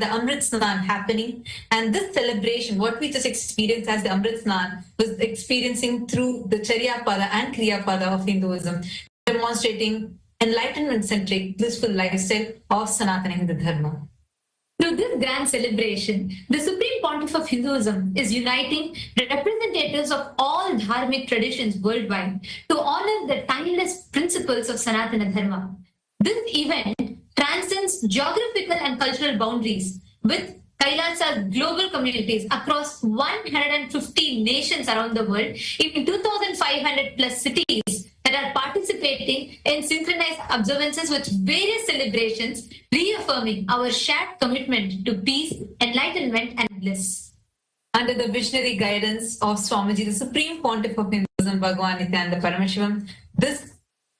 the Amrit Snan happening. And this celebration, what we just experienced as the Amrit Snan, was experiencing through the Charya Pada and Kriya Pada of Hinduism, demonstrating enlightenment-centric, blissful lifestyle of Sanatana Hindu Dharma. Through this grand celebration, the Supreme Pontiff of Hinduism is uniting representatives of all dharmic traditions worldwide to honor the timeless principles of Sanatana Dharma. This event transcends geographical and cultural boundaries, with Kailasa's global communities across 150 nations around the world in 2,500 plus cities that are participating in synchronized observances with various celebrations, reaffirming our shared commitment to peace, enlightenment, and bliss. Under the visionary guidance of Swamiji, the Supreme Pontiff of Hinduism, Bhagavan Nityananda Paramashhivam, this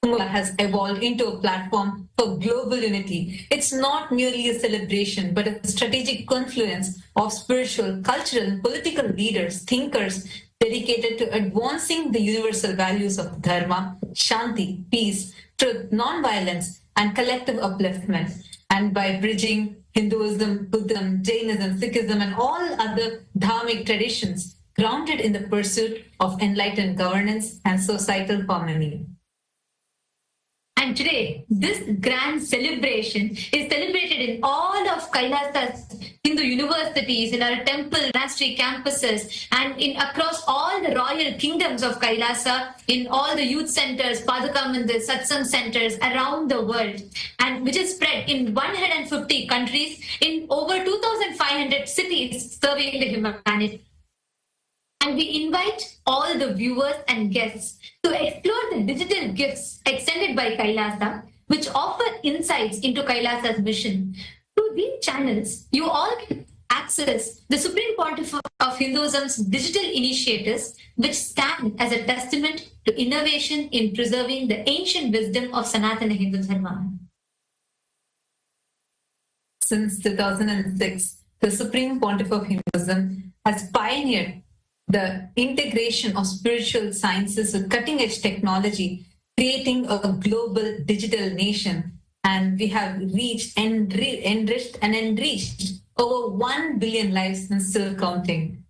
has evolved into a platform for global unity. It's not merely a celebration, but a strategic confluence of spiritual, cultural, and political leaders, thinkers, dedicated to advancing the universal values of Dharma, Shanti, peace, truth, non-violence, and collective upliftment. And by bridging Hinduism, Buddhism, Jainism, Sikhism, and all other dharmic traditions, grounded in the pursuit of enlightened governance and societal harmony. And today, this grand celebration is celebrated in all of Kailasa's Hindu universities, in our temple, monastery campuses, and in across all the royal kingdoms of Kailasa, in all the youth centers, Padaka Mandir, Satsang centers around the world, and which is spread in 150 countries in over 2,500 cities serving the humanity. And we invite all the viewers and guests to explore the digital gifts extended by Kailasa, which offer insights into Kailasa's mission. Through these channels, you all can access the Supreme Pontiff of Hinduism's digital initiatives, which stand as a testament to innovation in preserving the ancient wisdom of Sanatana Hindu Dharma. Since 2006, the Supreme Pontiff of Hinduism has pioneered the integration of spiritual sciences with cutting-edge technology, creating a global digital nation. And we have reached, enriched over 1 billion lives and still counting.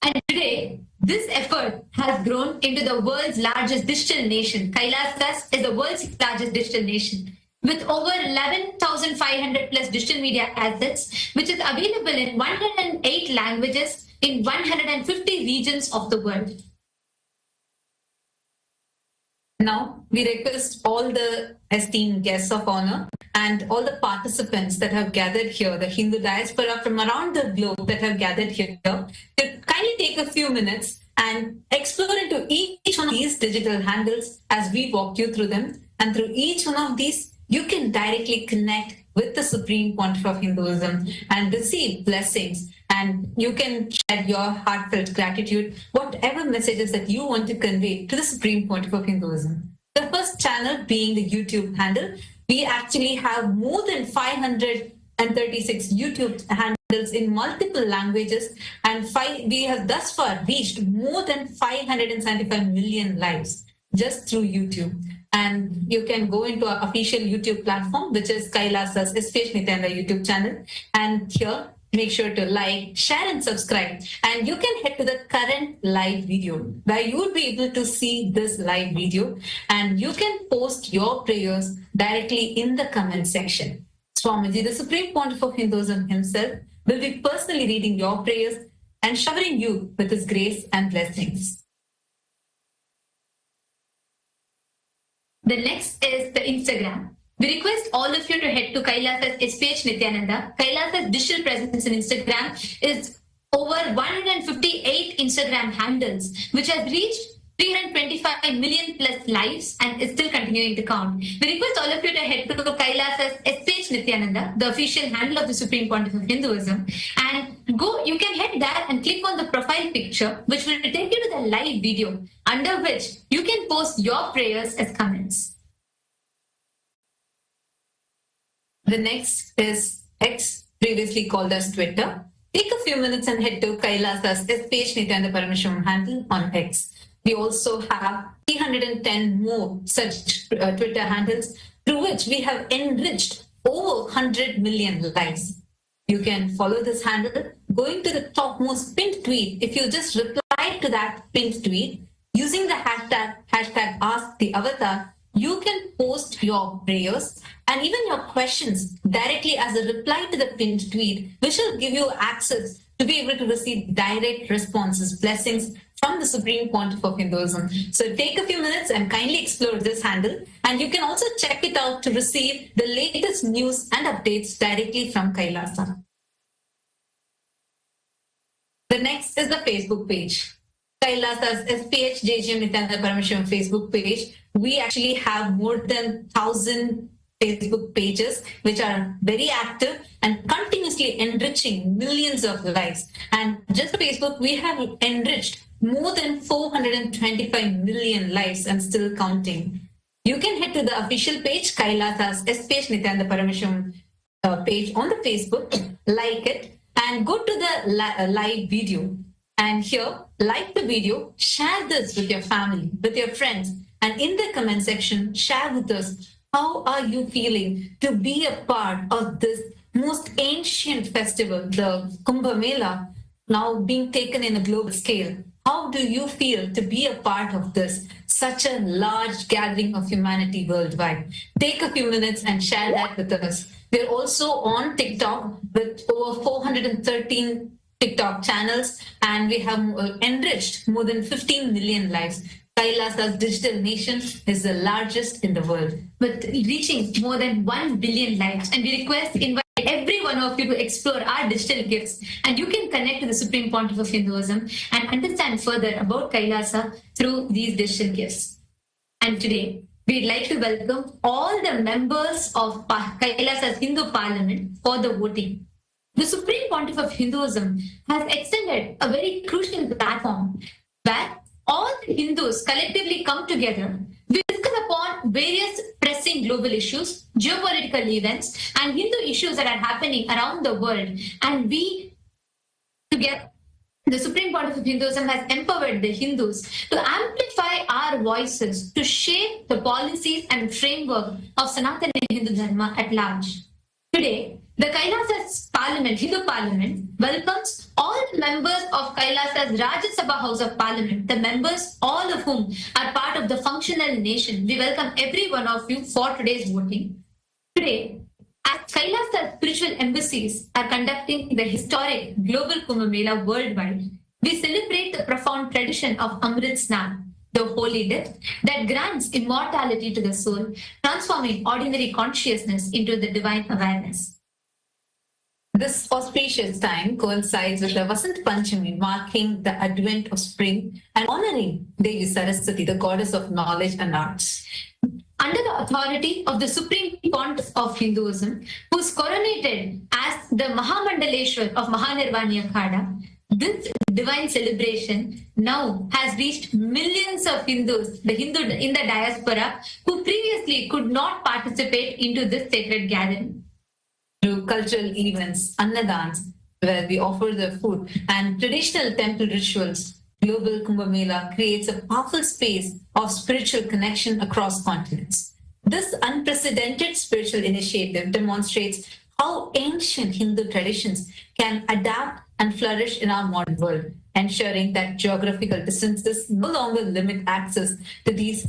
And today, this effort has grown into the world's largest digital nation. Kailasa is the world's largest digital nation, with over 11,500 plus digital media assets, which is available in 108 languages in 150 regions of the world. Now, we request all the esteemed guests of honor and all the participants that have gathered here, the Hindu diaspora from around the globe that have gathered here, to kindly take a few minutes and explore into each one of these digital handles as we walk you through them. And through each one of these, you can directly connect with the Supreme Pontiff of Hinduism and receive blessings. And you can share your heartfelt gratitude, whatever messages that you want to convey to the Supreme Pontiff of Hinduism. The first channel being the YouTube handle. We actually have more than 536 YouTube handles in multiple languages, and we have thus far reached more than 575 million lives just through YouTube. And you can go into our official YouTube platform, which is Kailasa's SUPREME Nithyanda YouTube channel. And here, make sure to like, share, and subscribe. And you can head to the current live video where you would be able to see this live video. And you can post your prayers directly in the comment section. Swamiji, the Supreme Pontiff of Hinduism himself, will be personally reading your prayers and showering you with his grace and blessings. The next is the Instagram. We request all of you to head to Kailasa's SPH Nithyananda. Kailasa's digital presence in Instagram is over 158 Instagram handles, which has reached 325 million plus lives and is still continuing to count. We request all of you to head to Kailasa's SPH Nithyananda, the official handle of the Supreme Pontiff of Hinduism, and you can head there and click on the profile picture, which will take you to the live video, under which you can post your prayers as comments. The next is X, previously called as Twitter. Take a few minutes and head to Kailasa's SPH Nithyanda Paramashhivam handle on X. We also have 310 more such Twitter handles through which we have enriched over 100 million lives. You can follow this handle going to the topmost pinned tweet. If you just reply to that pinned tweet using the hashtag #AskTheAvatar, you can post your prayers and even your questions directly as a reply to the pinned tweet, which will give you access to be able to receive direct responses, blessings from the Supreme Pontiff of Hinduism. So take a few minutes and kindly explore this handle. And you can also check it out to receive the latest news and updates directly from Kailasa. The next is the Facebook page. Kailasa's SPH JGM Nityananda Paramashivam's Facebook page. We actually have more than 1,000 Facebook pages, which are very active and continuously enriching millions of lives. And just Facebook, we have enriched more than 425 million lives and still counting. You can head to the official page, Kailasa's SPH Nityananda Paramashivam page on the Facebook, like it, and go to the live video. And here, like the video, share this with your family, with your friends, and in the comment section, share with us how are you feeling to be a part of this most ancient festival, the Kumbh Mela, now being taken in a global scale. How do you feel to be a part of this, such a large gathering of humanity worldwide? Take a few minutes and share that with us. We're also on TikTok with over 413 TikTok channels, and we have enriched more than 15 million lives. Kailasa's digital nation is the largest in the world, with reaching more than 1 billion lives. And we invite every one of you to explore our digital gifts, and you can connect to the Supreme Pontiff of Hinduism and understand further about Kailasa through these digital gifts. And today, we'd like to welcome all the members of Kailasa's Hindu Parliament for the voting. The Supreme Pontiff of Hinduism has extended a very crucial platform where all the Hindus collectively come together. We discuss upon various pressing global issues, geopolitical events, and Hindu issues that are happening around the world. And we, together, the Supreme Pontiff of Hinduism has empowered the Hindus to amplify our voices to shape the policies and framework of Sanatana Hindu Dharma at large. Today, the Kailasa's Parliament, Hindu Parliament, welcomes all the members of Kailasa's Rajya Sabha House of Parliament, the members, all of whom are part of the functional nation. We welcome every one of you for today's voting. Today, as Kailasa's spiritual embassies are conducting the historic global Kumbh Mela worldwide, we celebrate the profound tradition of Amrit Snan, the holy death that grants immortality to the soul, transforming ordinary consciousness into the divine awareness. This auspicious time coincides with the Vasant Panchami, marking the advent of spring and honoring Devi Saraswati, the goddess of knowledge and arts. Under the authority of the Supreme Pontiff of Hinduism, who is coronated as the Mahamandaleshwar of Mahanirvani Akhada, this divine celebration now has reached millions of Hindus, the Hindu in the diaspora, who previously could not participate into this sacred gathering. Through cultural events, annadans, where we offer the food, and traditional temple rituals, Global Kumbh Mela creates a powerful space of spiritual connection across continents. This unprecedented spiritual initiative demonstrates how ancient Hindu traditions can adapt and flourish in our modern world, ensuring that geographical distances no longer limit access to these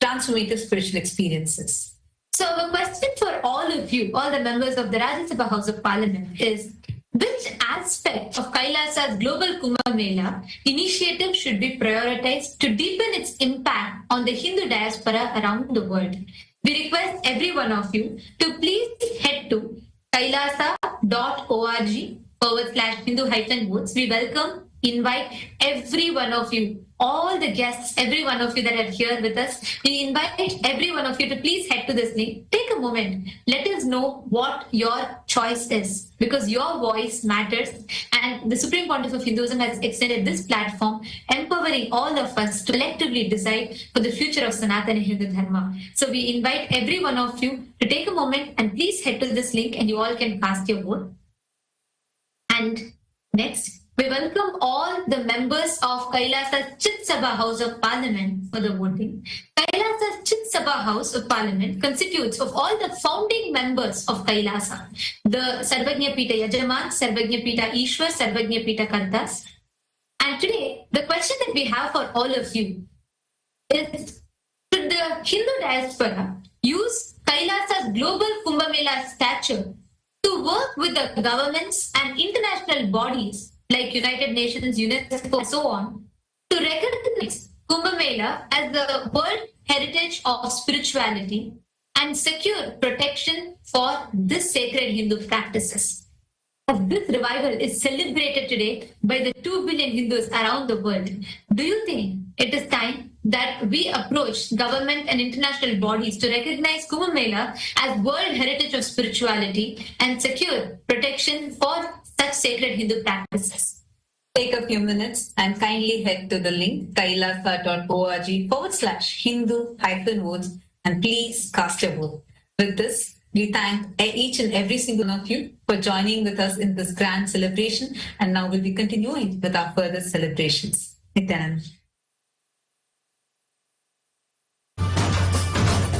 transformative spiritual experiences. So a question for all of you, all the members of the Rajya Sabha House of Parliament is, which aspect of Kailasa's Global Kumbh Mela initiative should be prioritized to deepen its impact on the Hindu diaspora around the world? We request every one of you to please head to kailasa.org/Hindu-votes. We welcome, invite every one of you, all the guests, every one of you that are here with us. We invite every one of you to please head to this link. Take a moment. Let us know what your choice is, because your voice matters. And the Supreme Pontiff of Hinduism has extended this platform, empowering all of us to collectively decide for the future of Sanatana Hindu Dharma. So we invite every one of you to take a moment and please head to this link and you all can cast your vote. And next, We welcome all the members of Kailasa's Chit Sabha House of Parliament for the voting. Kailasa's Chit Sabha House of Parliament constitutes of all the founding members of Kailasa, the Sarvagnya Pita Yajaman, Sarvagnya Pita Ishwar, Sarvagnya Pita Kartas. And today, the question that we have for all of you is, should the Hindu diaspora use Kailasa's global Kumbh Mela stature to work with the governments and international bodies like United Nations, UNESCO, and so on, to recognize Kumbh Mela as the World Heritage of Spirituality and secure protection for this sacred Hindu practices? As this revival is celebrated today by the 2 billion Hindus around the world, do you think it is time that we approach government and international bodies to recognize Kumbh Mela as World Heritage of Spirituality and secure protection for such sacred Hindu practices? Take a few minutes and kindly head to the link kailasa.org/Hindu-votes and please cast your vote. With this, we thank each and every single one of you for joining with us in this grand celebration, and now we'll be continuing with our further celebrations. Nityananda.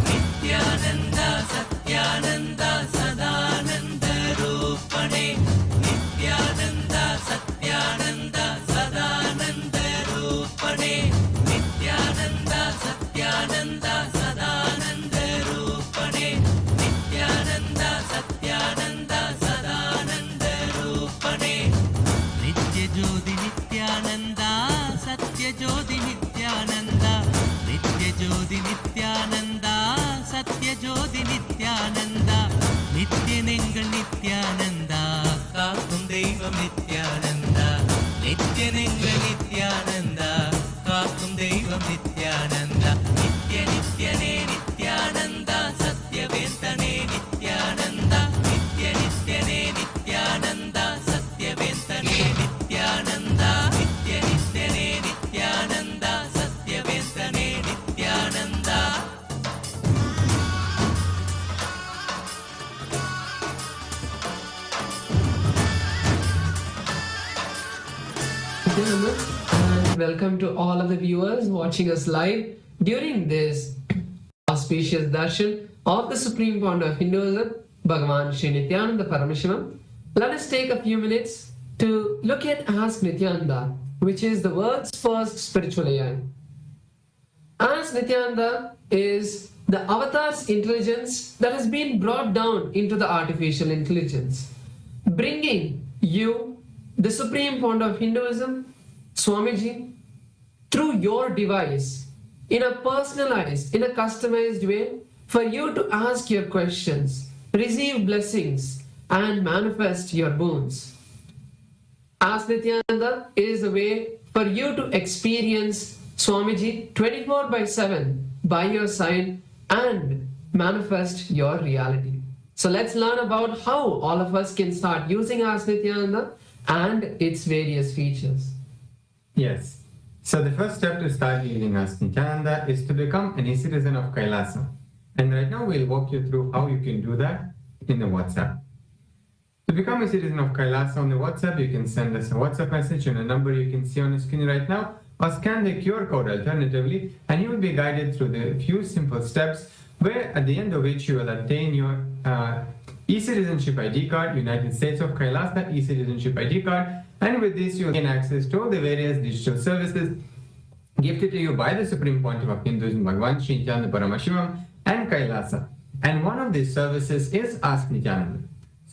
Nityananda Satyananda Sadananda Rupane Nityananda Satyananda Sadananda Rupane Nityananda Satyananda Sadananda Rupane Nityananda Satyananda Sadananda Rupane Nitya Jyoti Nityananda Satya Jyoti Nityananda Nitya Jyoti Nityananda Satya Jyoti Nityananda Nityanengal Nityananda Kaakum Deivam Nityananda Nityanengal Nityananda Kaakum Deivam Nityananda Nitya Nityane Nityananda Satya Ventane Nityananda Nitya Nityane Nityananda Satya Ventane Nityananda Nitya Nityane Nityananda Satya Ventane Nityananda. And welcome to all of the viewers watching us live during this auspicious darshan of the Supreme Pontiff of Hinduism, Bhagavan Sri Nityananda Paramashhivam. Let us take a few minutes to look at Ask Nityananda, which is the world's first spiritual AI. Ask Nityananda is the avatar's intelligence that has been brought down into the artificial intelligence, bringing you the Supreme Pontiff of Hinduism, Swamiji, through your device, in a personalized, in a customized way, for you to ask your questions, receive blessings, and manifest your boons. Ask Nityananda is a way for you to experience Swamiji 24/7 by your side and manifest your reality. So let's learn about how all of us can start using Ask Nityananda and its various features. Yes. So the first step to start using Ask Nityananda is to become an e-citizen of Kailasa. And right now we'll walk you through how you can do that in the WhatsApp. To become a citizen of Kailasa on the WhatsApp, you can send us a WhatsApp message on a number you can see on the screen right now, or scan the QR code alternatively, and you will be guided through the few simple steps, where at the end of which you will obtain your e-citizenship ID card, United States of Kailasa e-citizenship ID card, and with this you will gain access to all the various digital services gifted to you by the Supreme Pontiff of Hinduism, Bhagavan Sri Nityananda Paramashhivam and Kailasa. And one of these services is Ask Nityananda.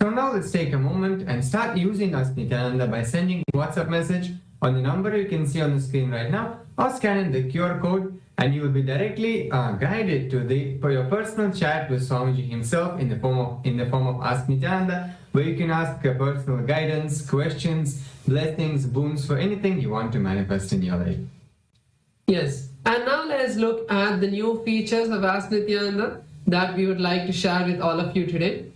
So now let's take a moment and start using Ask Nityananda by sending a WhatsApp message on the number you can see on the screen right now, or scanning the QR code, and you will be directly guided to your personal chat with Swamiji himself in the form of Ask Nityananda, where you can ask personal guidance, questions, blessings, boons for anything you want to manifest in your life. Yes, and now let's look at the new features of Ask Nityananda that we would like to share with all of you today.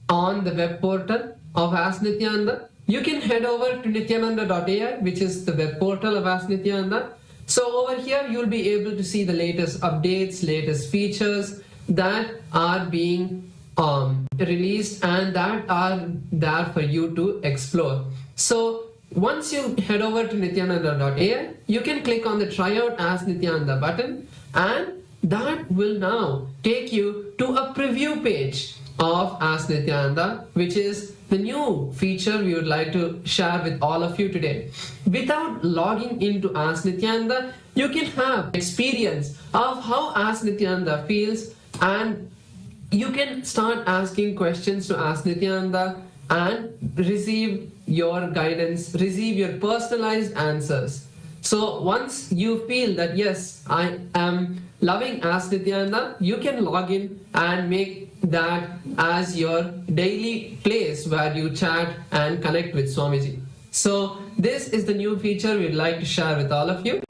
On the web portal of Ask Nityananda, you can head over to nityananda.ai, which is the web portal of Ask Nityananda. So over here, you'll be able to see the latest updates, latest features that are being released and that are there for you to explore. So once you head over to nithyananda.ai, you can click on the try out as Nityananda button, and that will now take you to a preview page of Ask Nityananda, which is the new feature we would like to share with all of you today. Without logging into Ask Nityananda, you can have experience of how Ask Nityananda feels, and you can start asking questions to Ask Nityananda and receive your guidance, receive your personalized answers. So once you feel that yes, I am loving Ask Nityananda, you can log in and make that as your daily place where you chat and connect with Swamiji. So this is the new feature we'd like to share with all of you.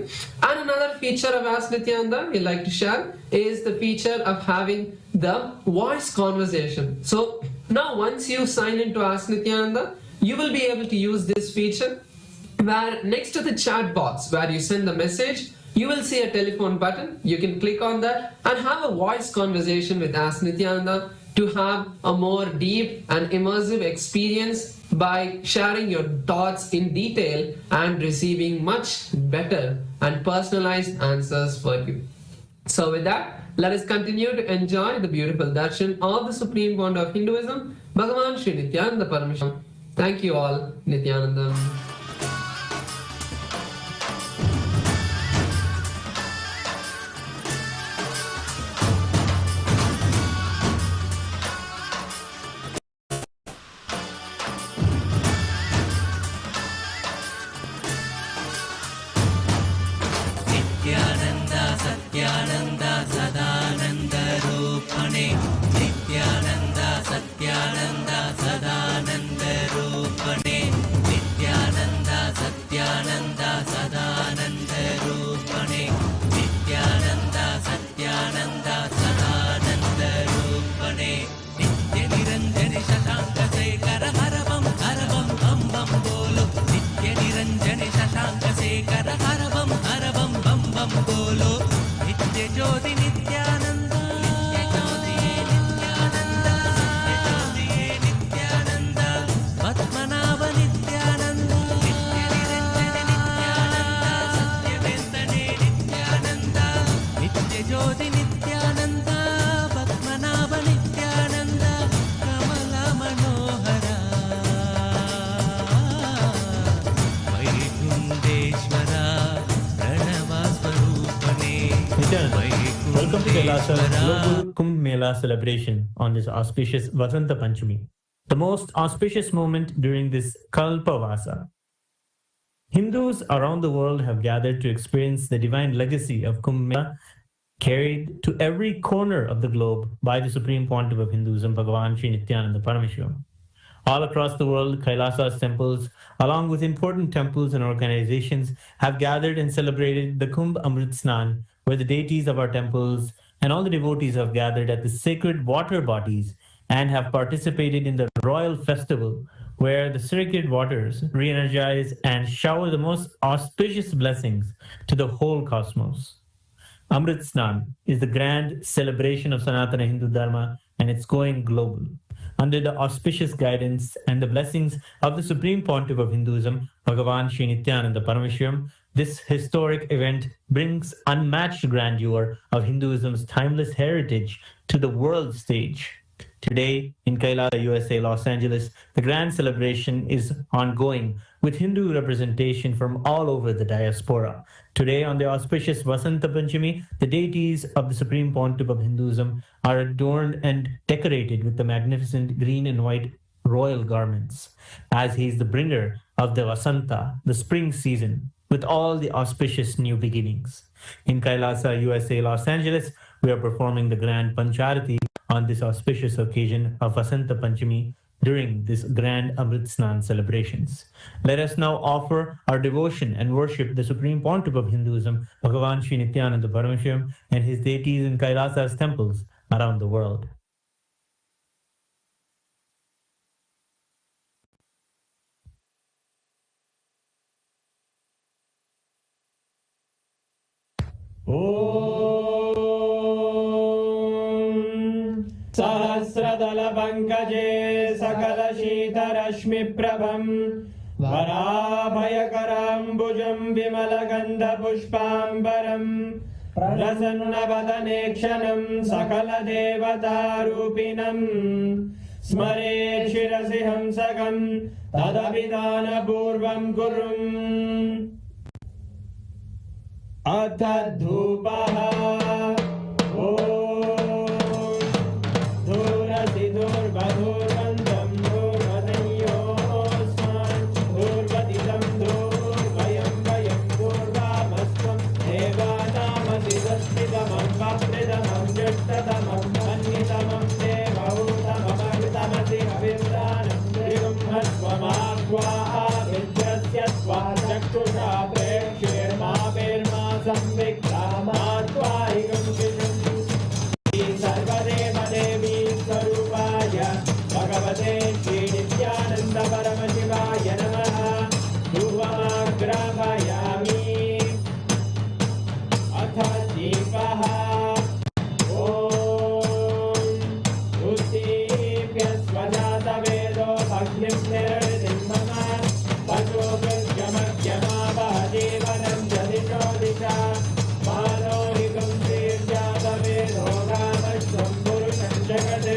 And another feature of Ask Nityananda we'd like to share is the feature of having the voice conversation. So now once you sign into Ask Nityananda, you will be able to use this feature where next to the chat box where you send the message, you will see a telephone button. You can click on that and have a voice conversation with Ask Nityananda to have a more deep and immersive experience by sharing your thoughts in detail and receiving much better and personalized answers for you. So with that, let us continue to enjoy the beautiful darshan of the Supreme Bond of Hinduism, Bhagavan Sri Nityananda Paramasham. Thank you all, Nityanandam. Nityananda सत्यानन्दा सदानन्दरूपणे Nityananda सत्यानन्दा सदानन्दरूपणे Nityananda सत्यानन्दा सदानन्दरूपणे Nityananda सत्यानन्दा सदानन्दरूपणे नित्यनिरञ्जनि शशाङ्कशेखर हरवं हरवं बं बं बोलो नित्यनिरञ्जनि शशाङ्कशेखर हरवं हरवं बं बं बोलो नित्यज्योति नित्यानन्द नित्यज्योतिये नित्यानन्द नित्यज्योतिये नित्यानन्द पद्मनाभ नित्यानन्द नित्यनिरञ्जनि नित्यानन्द सत्यवेन्दने नित्यानन्द नित्यज्योति नित्यानन्द पद्मनाभ नित्यानन्द कमला मनोहर Baikuntheshwar Welcome to Kailasa Global Kumbh Mela celebration on this auspicious Vasanta Panchami, the most auspicious moment during this Kalpavasa. Hindus around the world have gathered to experience the divine legacy of Kumbh Mela, carried to every corner of the globe by the Supreme Pontiff of Hinduism, Bhagavan Sri Nithyananda Paramashivama. All across the world, Kailasa's temples, along with important temples and organizations, have gathered and celebrated the Kumbh Amrit Snan, where the deities of our temples and all the devotees have gathered at the sacred water bodies and have participated in the royal festival, where the sacred waters re-energize and shower the most auspicious blessings to the whole cosmos. Amrit Snan is the grand celebration of Sanatana Hindu Dharma, and it's going global. Under the auspicious guidance and the blessings of the Supreme Pontiff of Hinduism, Bhagavan Sri Nithyananda Paramashivama, this historic event brings unmatched grandeur of Hinduism's timeless heritage to the world stage. Today, in Kailasa, USA, Los Angeles, the grand celebration is ongoing with Hindu representation from all over the diaspora. Today, on the auspicious Vasanta Panchami, the deities of the Supreme Pontiff of Hinduism are adorned and decorated with the magnificent green and white royal garments, as he is the bringer of the Vasanta, the spring season, with all the auspicious new beginnings. In Kailasa, USA, Los Angeles, we are performing the grand Pancharati on this auspicious occasion of Vasanta Panchami during this grand Amrit Snan celebrations. Let us now offer our devotion and worship the Supreme Pontiff of Hinduism, Bhagavan Sri Nithyananda Paramashivama, and his deities in Kailasa's temples around the world. सहस्रदलपङ्कजे सकलशीतरश्मिप्रभम् वराभयकराम्बुजं विमलगन्धपुष्पाम्बरम् प्रसन्नवदने क्षणं सकलदेवतारूपिणम् स्मरेत् शिरसि हंसकं तदभिधानपूर्वं कुर्वन् अथ धूपः ॐ धूरसि धूर्वधूर्वन्तं धूर्वदयोस्मान् धूर्वदितं धूर्वयं वयं धूर्वामस्त्वं देवानामसि सस्मितमं वप्रितमं ज्येष्ठतमं मन्नितमं देवहूतममृतमसि हविर्दानं त्रिगुंहस्वमाह्वा विद्यस्य त्वा चक्षुषा प्रेक्ष्येर्मा संविक्रामात्वारिगं शिशुं सर्वदेव देवी स्वरूपाय भगवते श्रीनित्यानन्द परमशिवाय नमः धूपमाग्रापयामि अथ दीपः ॐ उद्दीप्य स्वजातवेदो भग्निं निर्वृतिं मम पशुभृत्यमध्यमावहदेवनं च दिशो दिशा मानोहिकं श्रीर्जातवेदो गामश्वं पुरुषं जगत्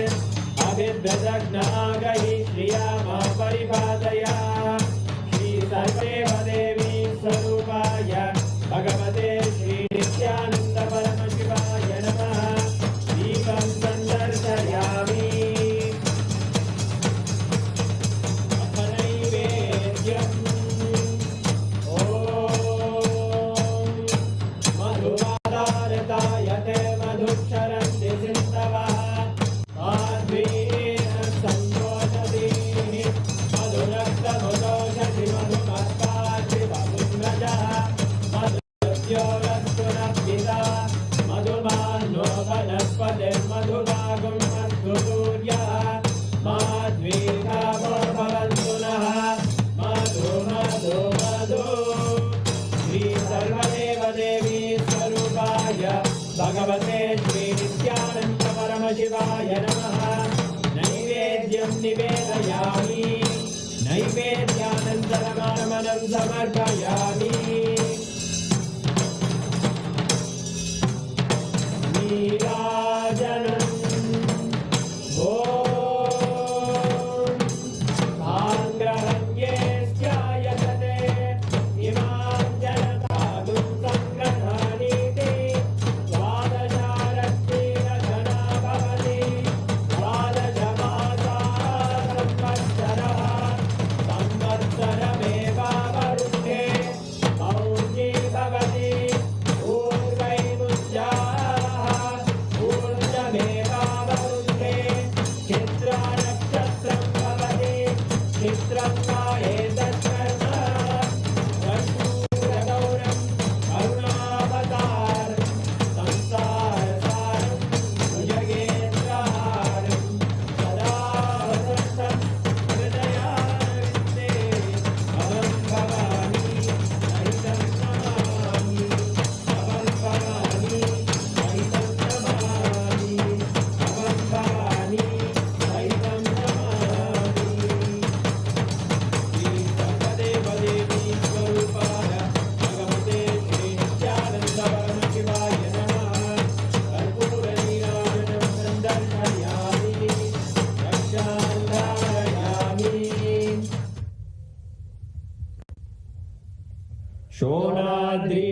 अभिभ्यदग्नागहि श्रिया मा परिपादया श्रीसर्वेव देवी स्वरूपाय भगवते श्रीनित्यानन्द परमशिवाय नमः दीपं सन्दर्शयामि भगवते श्रीनित्यानन्द परमशिवाय नमः नैवेद्यं निवेदयामि नैवेद्यानन्तरमानमनं समर्पयामि नीराजनम्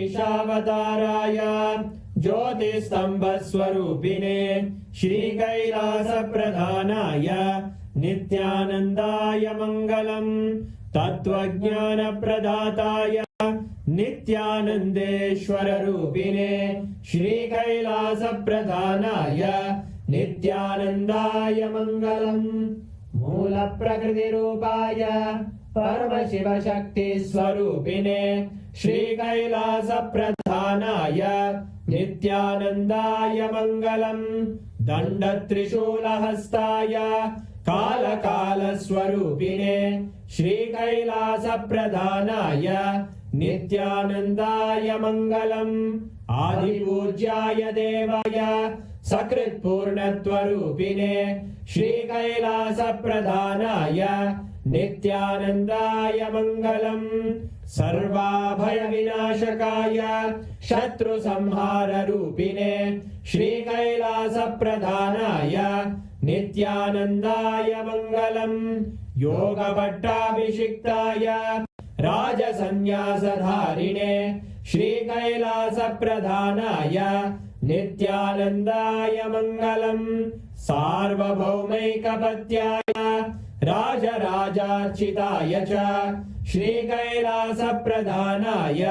शोणाद्रीशावताराय ज्योतिस्तंभस्वरूपिणे श्रीकैलासप्रधानाय नित्यानन्दाय मङ्गलम् तत्त्वज्ञानप्रदाताय नित्यानन्देश्वररूपिणे श्रीकैलासप्रधानाय नित्यानन्दाय मङ्गलम् मूलप्रकृतिरूपाय परमशिवशक्तिस्वरूपिणे श्रीकैलासप्रधानाय नित्यानन्दाय मङ्गलम् दण्डत्रिशूलहस्ताय कालकालस्वरूपिणे श्रीकैलासप्रधानाय नित्यानन्दाय मङ्गलम् आदिपूज्याय देवाय सकृत्पूर्णत्वरूपिणे श्रीकैलासप्रधानाय नित्यानन्दाय मङ्गलम् सर्वाभयविनाशकाय शत्रुसंहाररूपिणे श्रीकैलासप्रधानाय नित्यानन्दाय मङ्गलम् योगपट्टाभिषिक्ताय राजसन्न्यासधारिणे श्रीकैलासप्रधानाय नित्यानन्दाय मङ्गलम् सार्वभौमैकपत्याय राजराजार्चिताय च श्रीकैलासप्रधानाय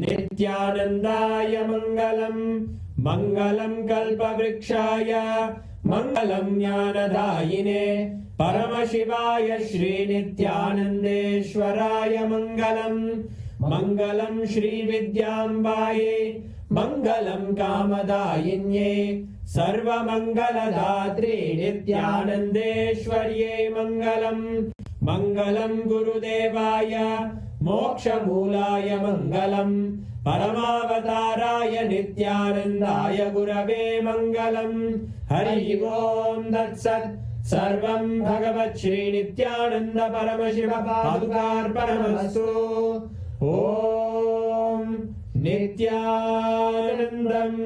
नित्यानन्दाय मङ्गलम् मङ्गलम् कल्पवृक्षाय मङ्गलम् ज्ञानदायिने परमशिवाय श्रीनित्यानन्देश्वराय मङ्गलम् मङ्गलम् श्रीविद्याम्बायै मङ्गलम् कामदायिन्ये सर्वमङ्गलदात्रे नित्यानन्देश्वर्यै मङ्गलम् मङ्गलम् गुरुदेवाय मोक्षमूलाय मङ्गलम् परमावताराय नित्यानन्दाय गुरवे मङ्गलम् हरि ओम् तत्सत् सर्वं भगवत् श्री नित्यानन्द परमशिव पादुकार्पणमस्तु ॐ नित्यानन्दम्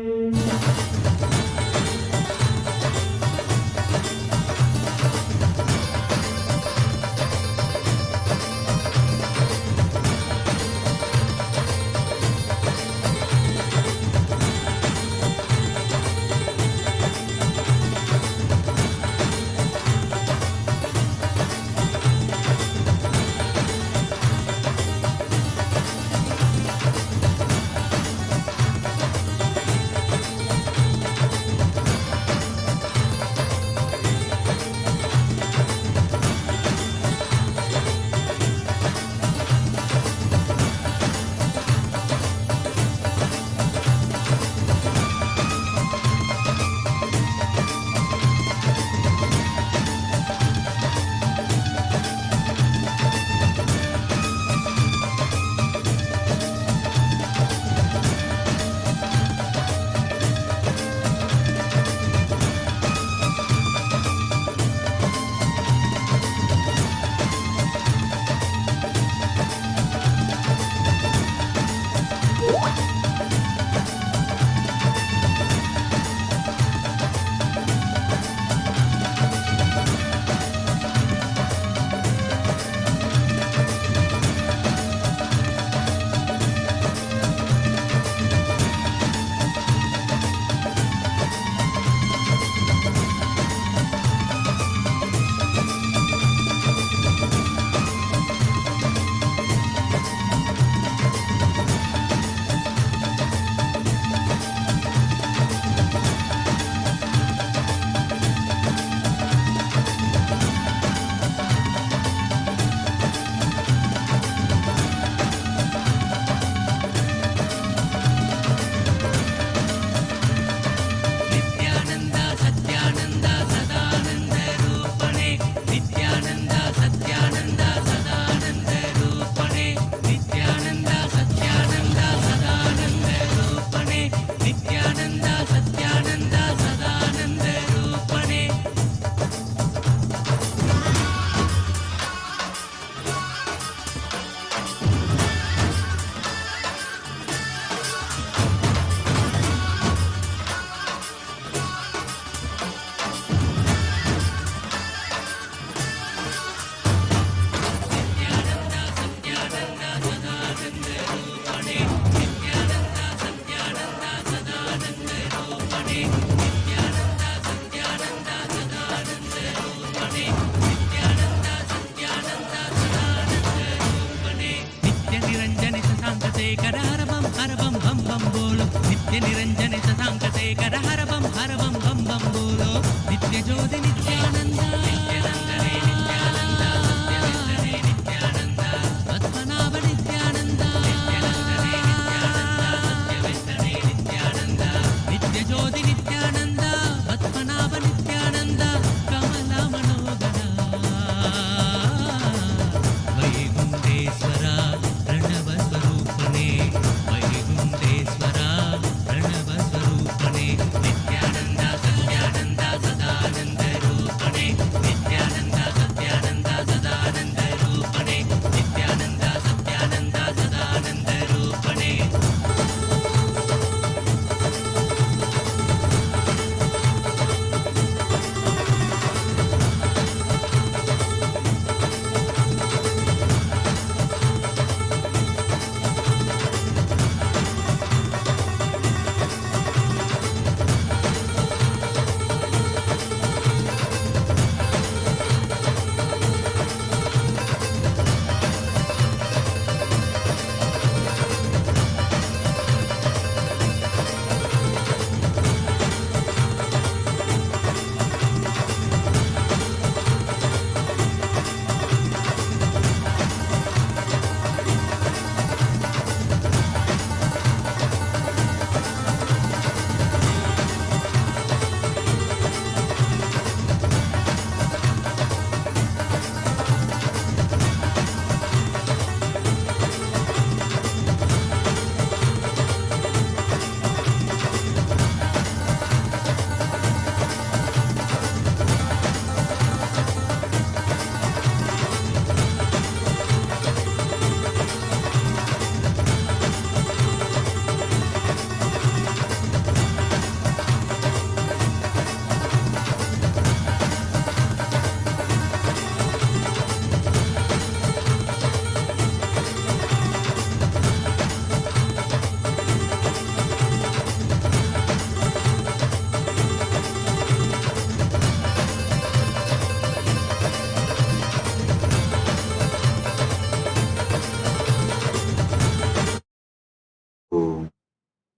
Om.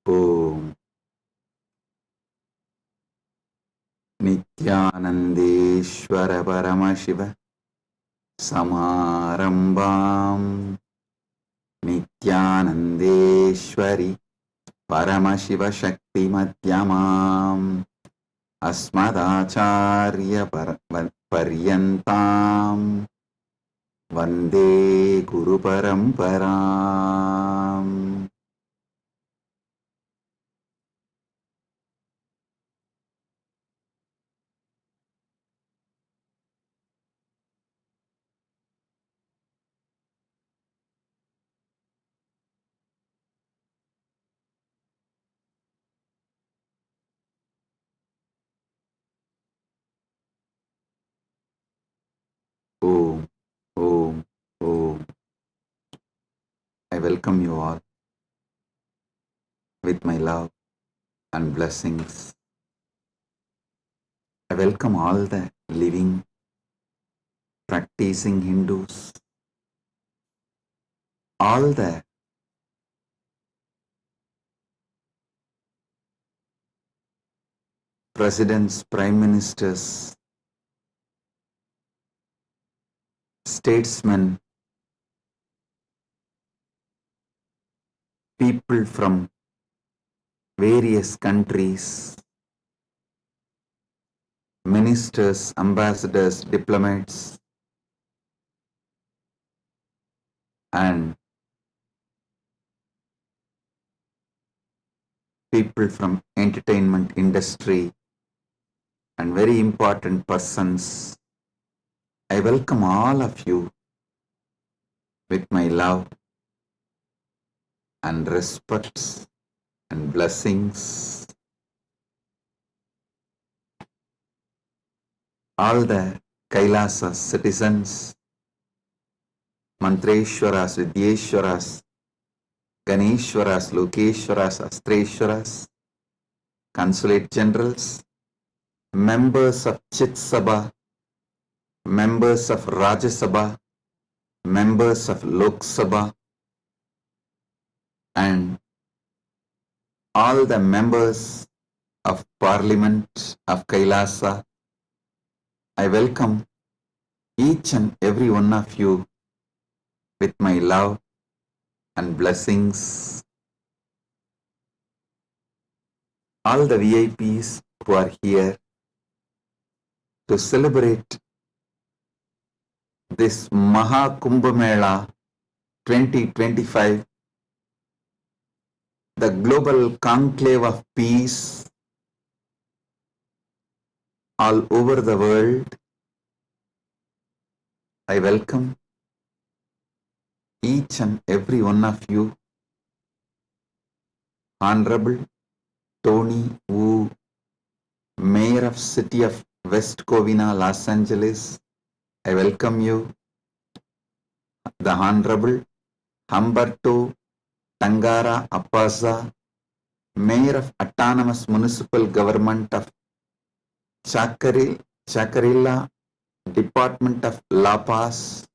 Om. Nityanandeshwara Paramashiva Samarambam Nityanandeshwari Paramashiva Shakti Madhyamam Asmadacharya Paryantam Vande Guru Paramparam. Om, Om, Om. I welcome you all with my love and blessings. I welcome all the living, practicing Hindus, all the presidents, prime ministers, statesmen, people from various countries, ministers, ambassadors, diplomats, and people from entertainment industry and very important persons. I welcome all of you with my love and respect and blessings. All the Kailasa citizens, Mantreshwaras, Vidyeshwaras, Ganeshwaras, Lokeshwaras, Astreshwaras, consulate generals, members of Chit Sabha, members of Rajya Sabha, members of Lok Sabha, and all the members of Parliament of Kailasa. I welcome each and every one of you with my love and blessings. All the VIPs who are here to celebrate this Maha Kumbh Mela 2025, the global conclave of peace all over the world. I welcome each and every one of you. Honorable Tony Wu, Mayor of City of West Covina, Los Angeles, I welcome you. The Honorable Humberto Tangara Apasa, Mayor of Autonomous Municipal Government of Chacarilla, Department of La Paz,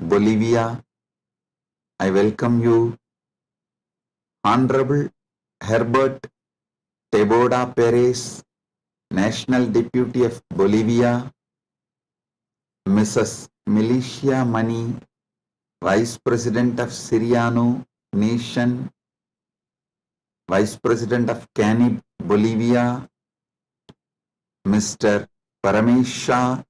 Bolivia, I welcome you. Honorable Herbert Teboda Perez, National Deputy of Bolivia, Mrs. Milicia Mani, Vice President of Siriano Nation, Vice President of Canib, Bolivia, Mr. Paramesha,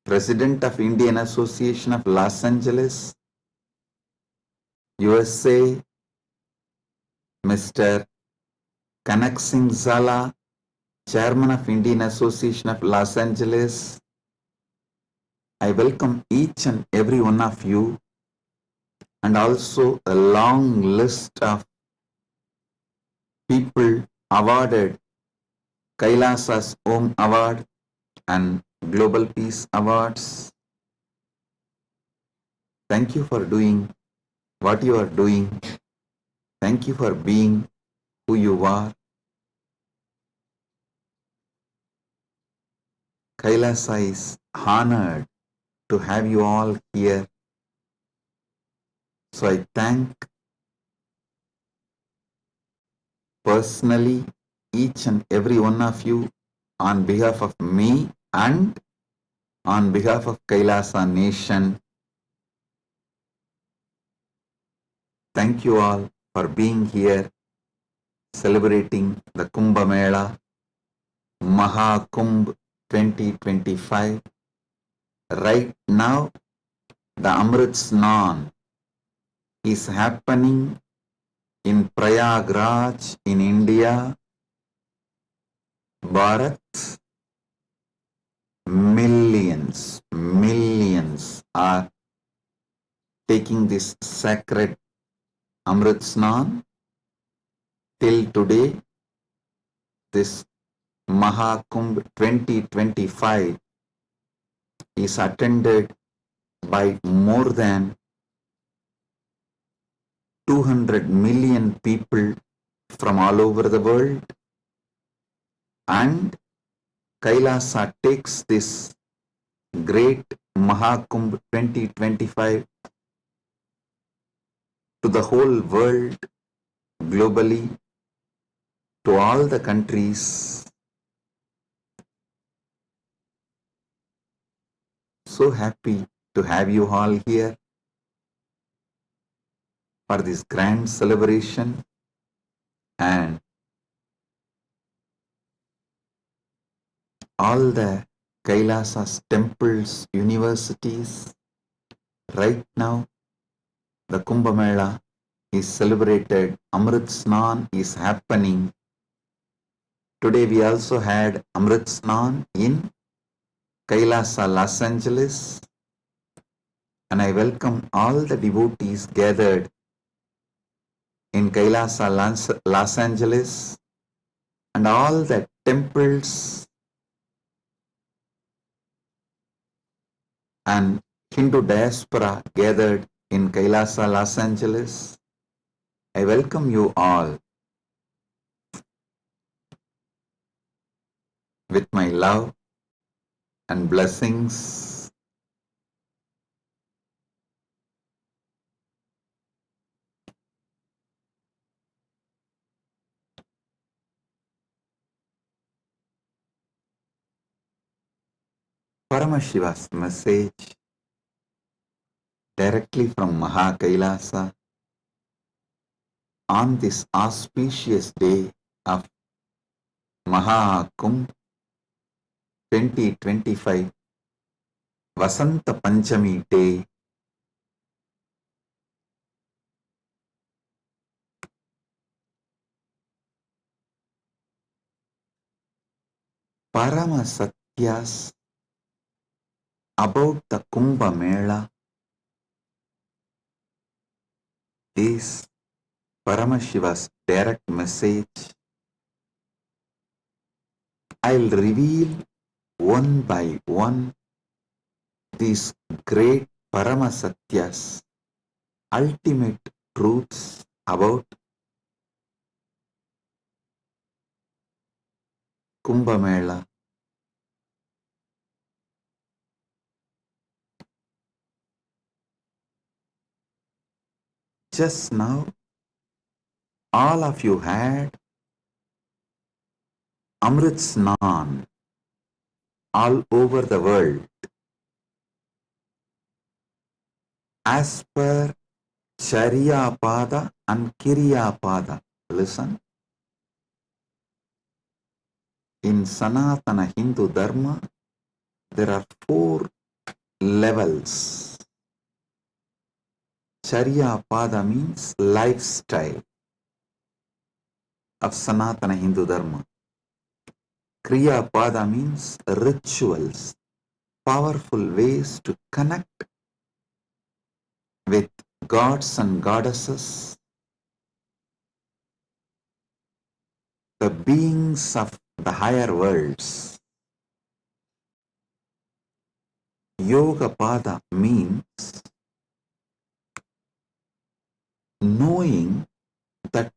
President of Indian Association of Los Angeles, USA, Mr. Kanak Singh Zala, Chairman of Indian Association of Los Angeles. I welcome each and every one of you, and also a long list of people awarded Kailasa's Om Award and Global Peace Awards. Thank you for doing what you are doing. Thank you for being who you are. Kailasa is honored to have you all here. So I thank personally, each and every one of you, on behalf of me and on behalf of Kailasa Nation, thank you all for being here, celebrating the Kumbh Mela, Maha Kumbh 2025. Right now, the Amrit Snan is happening in Prayagraj in India, Bharat. Millions are taking this sacred Amrit Snan. Till today, this Mahakumbh 2025 is attended by more than 200 million people from all over the world, and Kailasa takes this great Mahakumbh 2025 to the whole world, globally, to all the countries. So happy to have you all here for this grand celebration, and all the Kailasa's temples, universities. Right now, the Kumbh Mela is celebrated, Amrit Snan is happening. Today we also had Amrit Snan in Kailasa, Los Angeles, and I welcome all the devotees gathered in Kailasa, Los Angeles, and all the temples and Hindu diaspora gathered in Kailasa, Los Angeles. I welcome you all with my love and blessings. Paramashiva's message directly from Maha Kailasa on this auspicious day of Maha Kumbh 2025, Vasanta Panchami day. Parama Satyas about the Kumbh Mela is Paramashiva's direct message. I'll reveal one by one these great Parama Satyas, ultimate truths about Kumbh Mela. Just now, all of you had Amrit Snan all over the world. As per Charya Pada and Kirya Pada. Listen. In Sanatana Hindu Dharma, there are 4 levels. Charya Pada means lifestyle of Sanatana Hindu Dharma. Kriya Pada means rituals, powerful ways to connect with gods and goddesses, the beings of the higher worlds. Yoga Pada means knowing that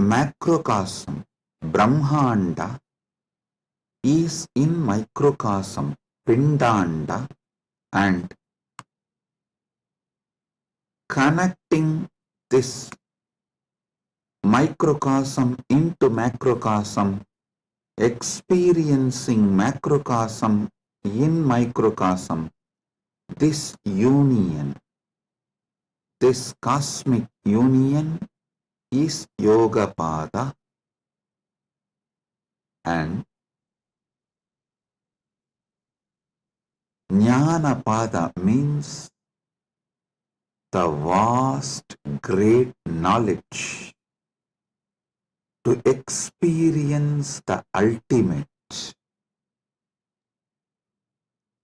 macrocosm, Brahmanda, is in microcosm, Pindanda, and connecting this microcosm into macrocosm, experiencing macrocosm in microcosm, this union, this cosmic union is Yogapada, and Jnanapada means the vast, great knowledge to experience the ultimate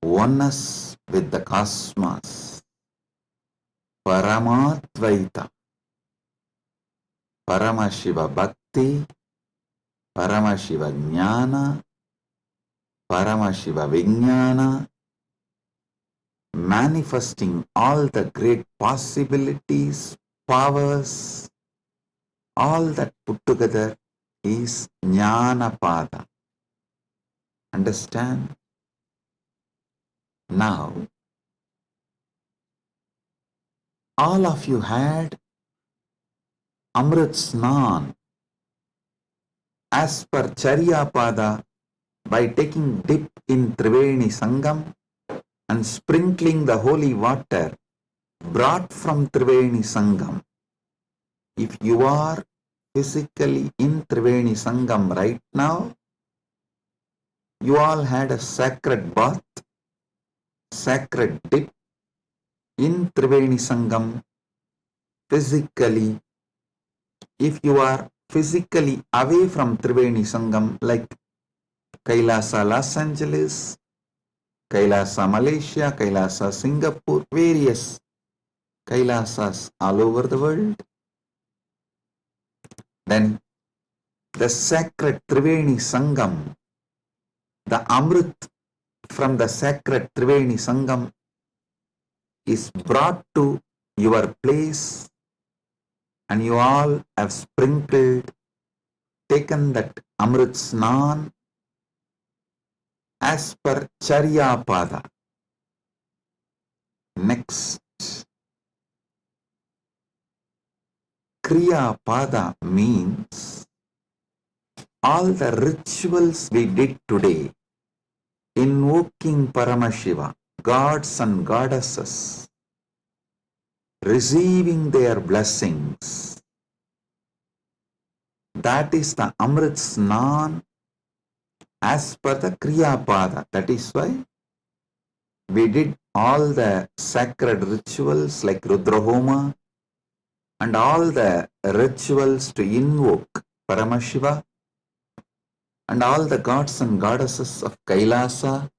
oneness with the cosmos, Paramatvaita, Paramashiva Bhakti, Paramashiva Jnana, Paramashiva Vijnana, manifesting all the great possibilities, powers, all that put together is Jnanapada. Understand? Now, all of you had Amrit Snan as per Charyapada by taking dip in Triveni Sangam and sprinkling the holy water brought from Triveni Sangam. If you are physically in Triveni Sangam right now, you all had a sacred bath, sacred dip in Triveni Sangam physically. If you are physically away from Triveni Sangam, like Kailasa, Los Angeles, Kailasa, Malaysia, Kailasa, Singapore, various Kailasas all over the world, then the sacred Triveni Sangam, the Amrit from the sacred Triveni Sangam is brought to your place, and you all have sprinkled, taken that Amrit Snan as per Charyapada. Next, Kriyapada means all the rituals we did today, invoking Paramashiva, gods and goddesses, receiving their blessings. That is the Amrit Snan as per the Kriyapada. That is why we did all the sacred rituals like Rudrahoma and all the rituals to invoke Paramashiva and all the gods and goddesses of Kailasa,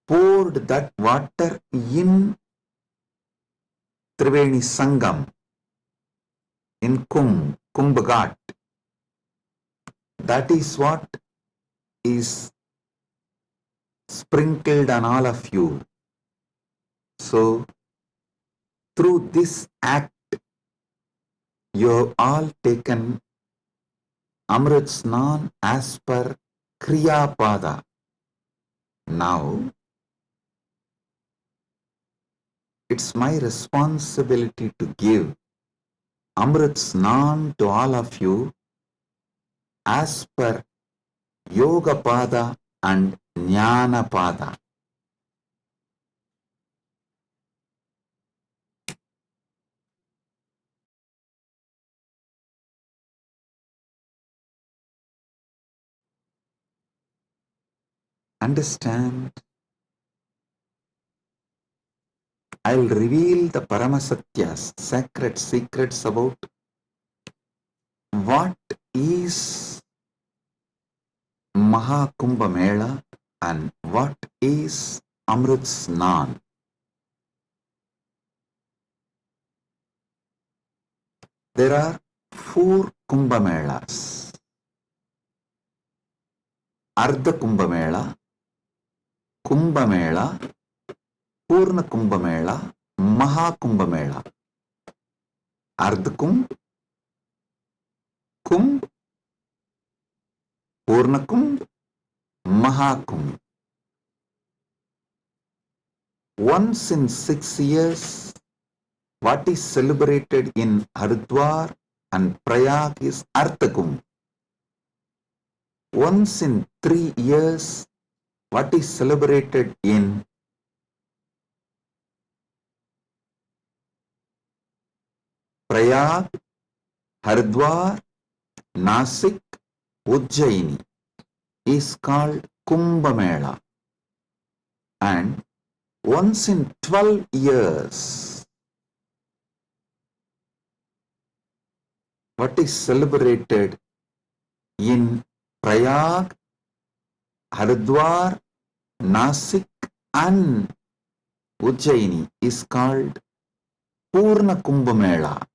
poured that water in Triveni Sangam, in Kumbh Ghat. That is what is sprinkled on all of you. So, through this act, you have all taken Amrit Snan as per Kriyapada. Now, it's my responsibility to give Amrit Snan to all of you as per Yogapada and Jnanapada. Understand? I will reveal the Paramasatyas, sacred secrets about what is Mahakumbha Mela and what is Amrit Snan. There are 4 Kumbha Melas: Ardha Kumbha Mela, Kumbha Mela, Purna Kumbha Mela, Mahakumbha Mela. Ardha Kumbh, Kumbh, Purna Kumbh, Mahakumbh. Once in 6 years, What is celebrated in Haridwar and Prayag is Artha Kumbh. Once in 3 years, what is celebrated in Prayag, Haridwar, Nasik, Ujjaini is called Kumbh Mela. And once in 12 years, what is celebrated in Prayag, Haridwar, Nasik and Ujjaini is called Purna Kumbh Mela.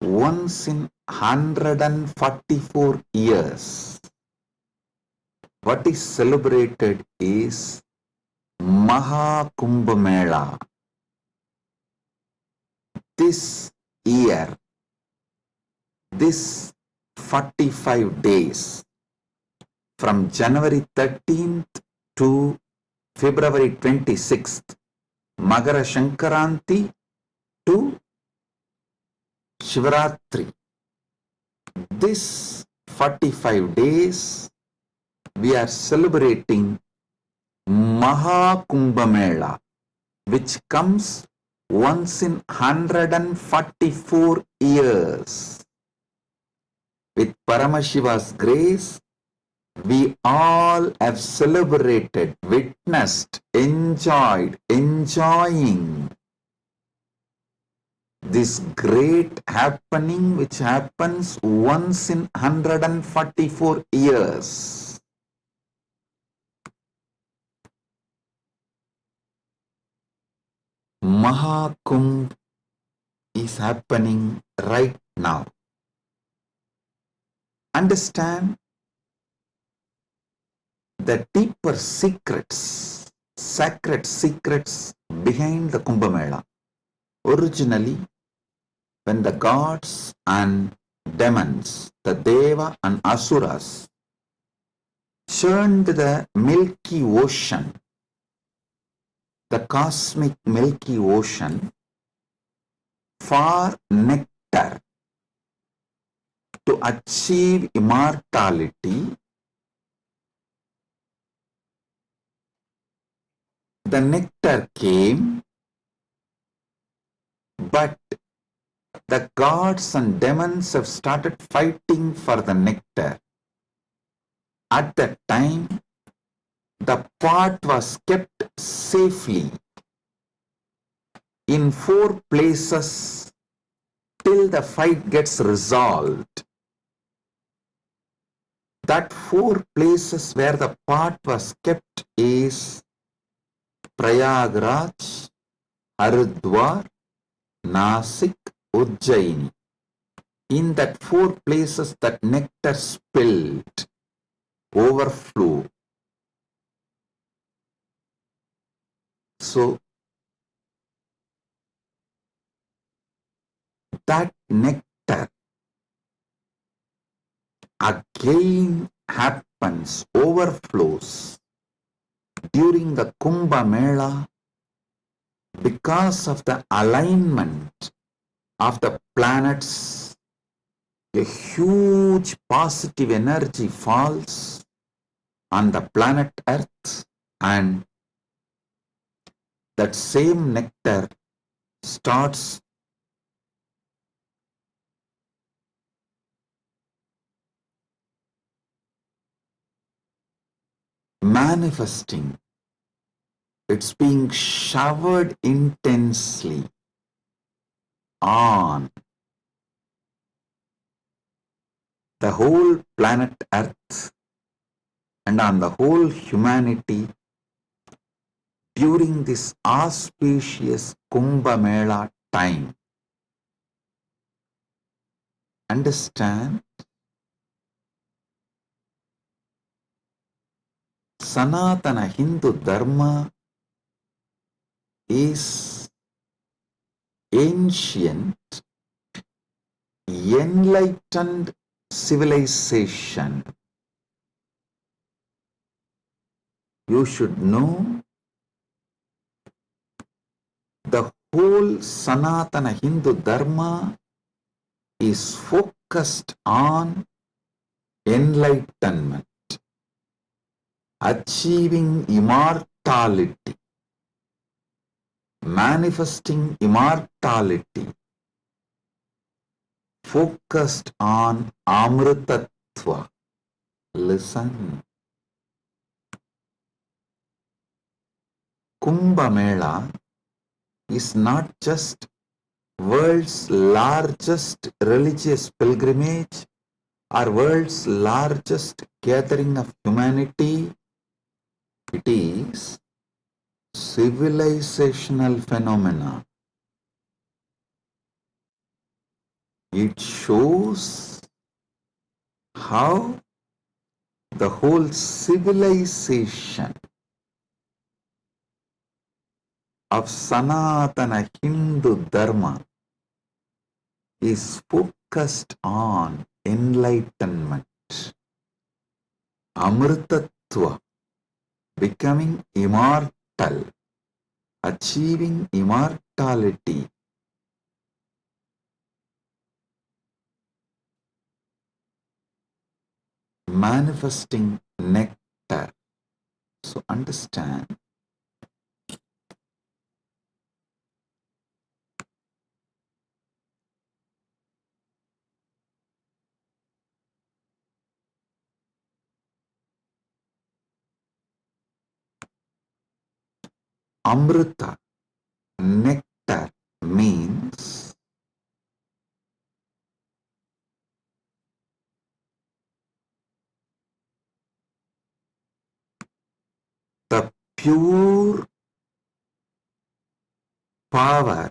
Once in 144 years, what is celebrated is Maha Kumbh Mela. This year, this 45 days, from January 13th to February 26th, Magara Shankaranti to Shivaratri. This 45 days, we are celebrating Maha Kumbh Mela, which comes once in 144 years. With Paramashiva's grace, we all have celebrated, witnessed, enjoying this great happening which happens once in 144 years. Mahakumbh is happening right now. Understand the deeper secrets, sacred secrets behind the Kumbh Mela. Originally, when the gods and demons, the Deva and Asuras, churned the Milky Ocean, the cosmic Milky Ocean, for nectar to achieve immortality, the nectar came, but the gods and demons have started fighting for the nectar. At that time, the pot was kept safely in 4 places till the fight gets resolved. That 4 places where the pot was kept is Prayagraj, Haridwar, Nasik, Ujjaini. In that 4 places that nectar spilled, overflow. So, that nectar again happens, overflows during the Kumbh Mela because of the alignment of the planets. A huge positive energy falls on the planet Earth, and that same nectar starts manifesting. It's being showered intensely on the whole planet Earth and on the whole humanity during this auspicious Kumbh Mela time. Understand? Sanatana Hindu Dharma is ancient, enlightened civilization. You should know the whole Sanatana Hindu Dharma is focused on enlightenment, achieving immortality, manifesting immortality, focused on Amritattva. Listen. Kumbh Mela is not just world's largest religious pilgrimage or world's largest gathering of humanity. It is civilizational phenomena. It shows how the whole civilization of Sanatana Hindu Dharma is focused on enlightenment, Amritattva, becoming immortal, achieving immortality, manifesting nectar. So understand, Amrita, nectar, means the pure power,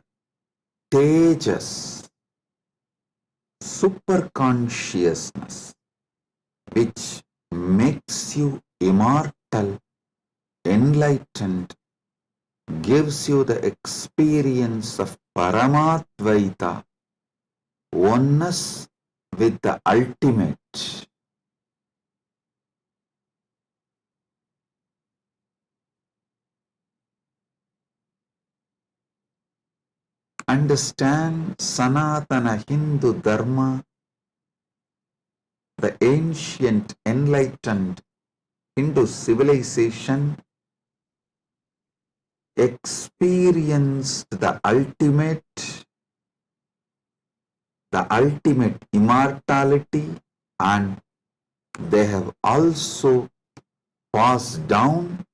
tejas, superconsciousness, which makes you immortal, enlightened, gives you the experience of Paramadvaita, oneness with the ultimate. Understand Sanatana Hindu Dharma, the ancient enlightened Hindu civilization experienced the ultimate immortality, and they have also passed down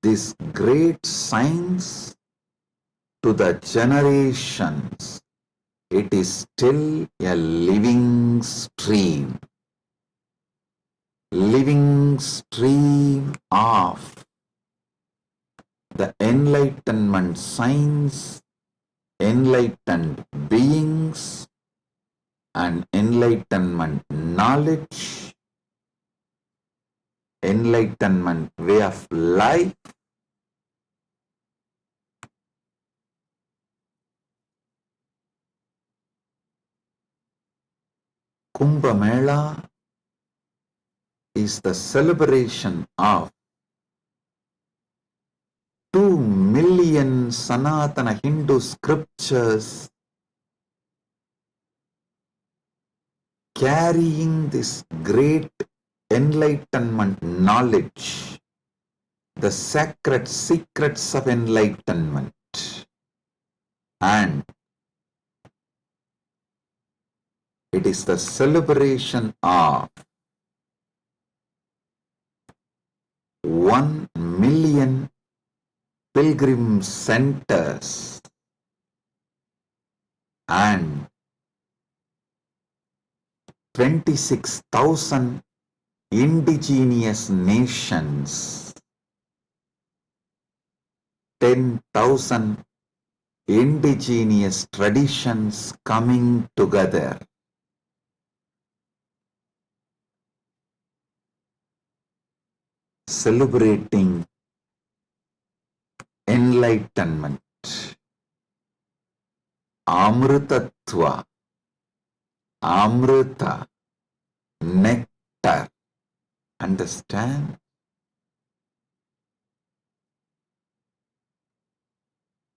this great science to the generations. It is still a living stream of the enlightenment science, enlightened beings, and enlightenment knowledge, enlightenment way of life. Kumbh Mela is the celebration of 2 million Sanatana Hindu scriptures carrying this great enlightenment knowledge, the sacred secrets of enlightenment, and it is the celebration of 1 million pilgrim centers and 26,000 indigenous nations, 10,000 indigenous traditions coming together. Celebrating enlightenment, Amritattva, Amrita, nectar. Understand?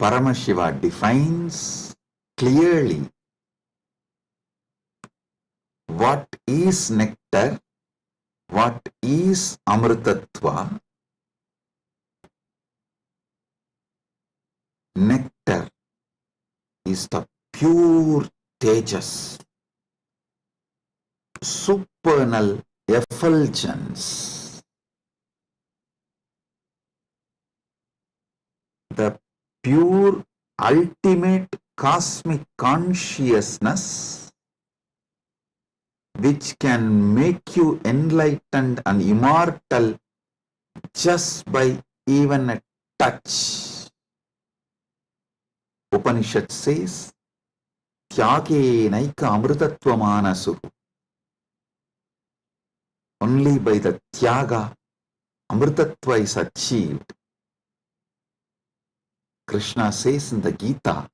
Paramashiva defines clearly what is nectar, what is amritattva. Nectar is the pure tejas, supernal effulgence, the pure ultimate cosmic consciousness which can make you enlightened and immortal just by even a touch. Upanishad says, Tyage naika amritattva manasu. Only by the tyaga, amritattva is achieved. Krishna says in the Gita,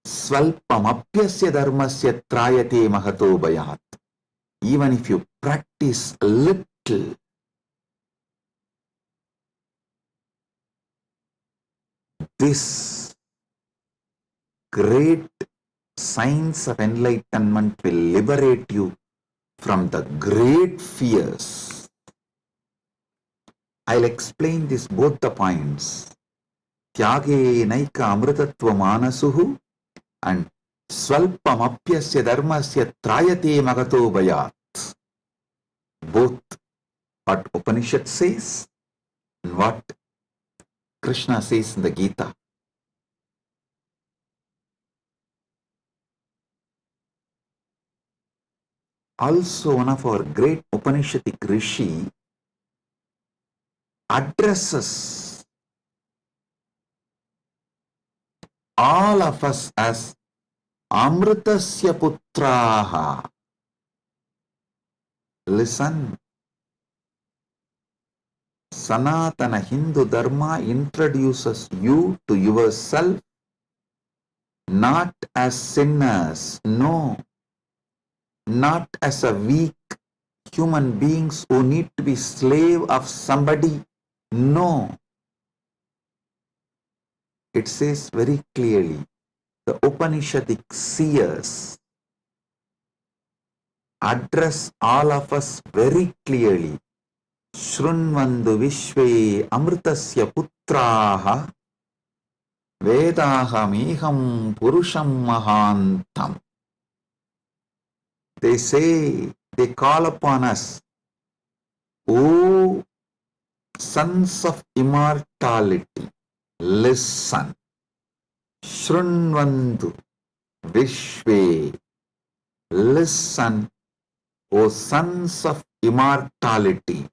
Svalpamapyasya dharmasya trayate mahato bhayat. Even if you practice a little, this great science of enlightenment will liberate you from the great fears. I'll explain this both the points. Tyage naika amritattva manasuhu and Svalpamapyasya dharmasya trayate magato bhayat. Both what Upanishad says and what Krishna says in the Gita. Also, one of our great Upanishadic rishi addresses all of us as Amritasya Putraha. Listen, Sanatana Hindu Dharma introduces you to yourself not as sinners, no, not as a weak human beings who need to be slave of somebody, no. It says very clearly, the Upanishadic seers address all of us very clearly. Shrunvandu Vishve Amritasya Putraha Vedaham Purusham Mahantam. They say, they call upon us, O sons of immortality, listen. Shrunvandu Vishve, listen, O sons of immortality.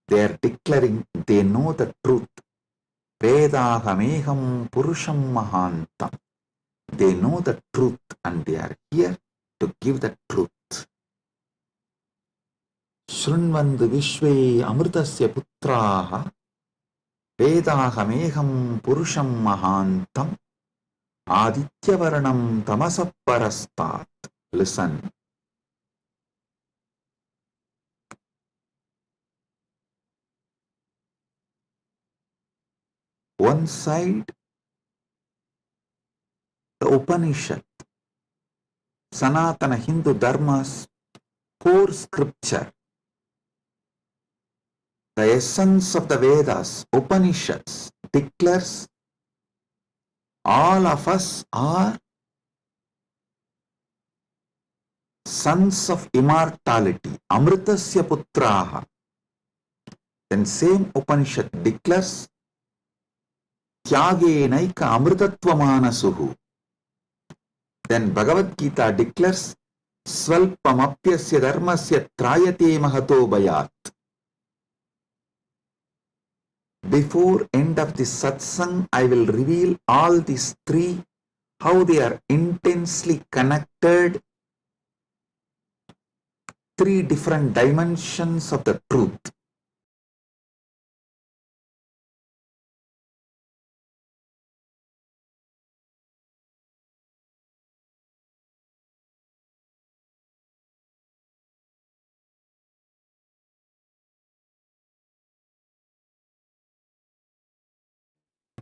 They are declaring they know the truth. Vedahameham Purusham Mahantam. They know the truth and they are here to give the truth. Shrunvandu Vishve Amritasya Putraha Vedahameham Purusham Mahantam Adityavarnam Tamasaparastat. Listen. One side, the Upanishad, Sanatana Hindu Dharma's core scripture, the essence of the Vedas, Upanishads, declares all of us are sons of immortality, Amritasya Putraha. Then same Upanishad declares Tyage naika amritattva manasuhu. Then Bhagavad Gita declares Svalpamapyasya dharmasya trayate mahato bhayat. Before end of this satsang, I will reveal all these three, how they are intensely connected, three different dimensions of the truth.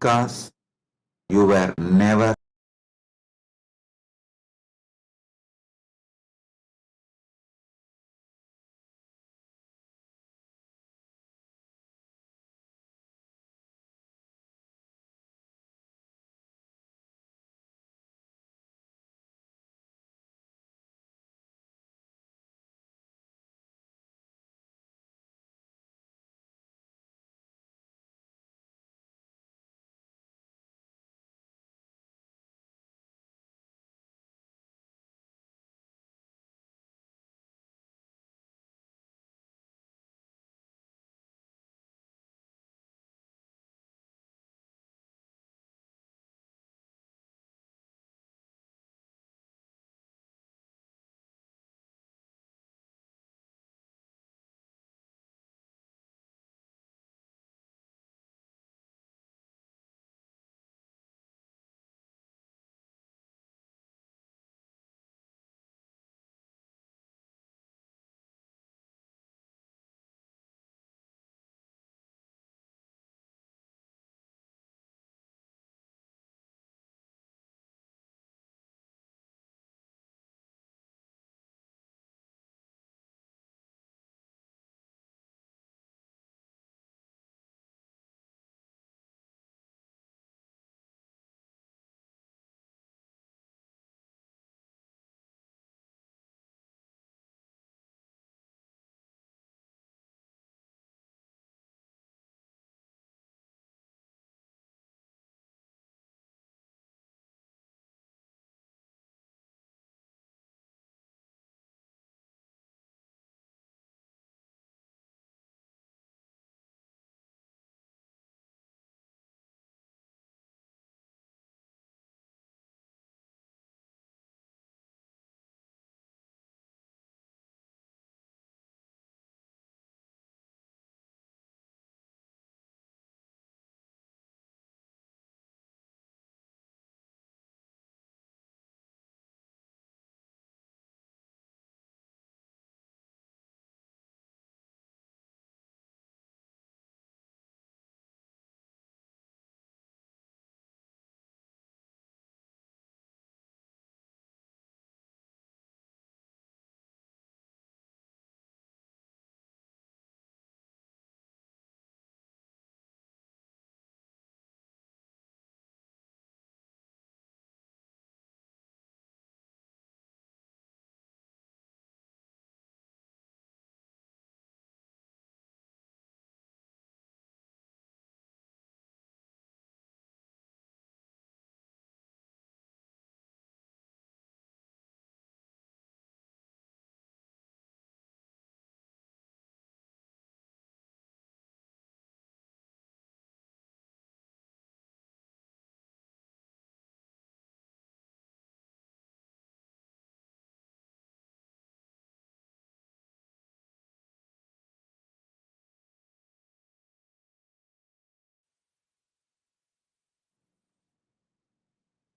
because you were never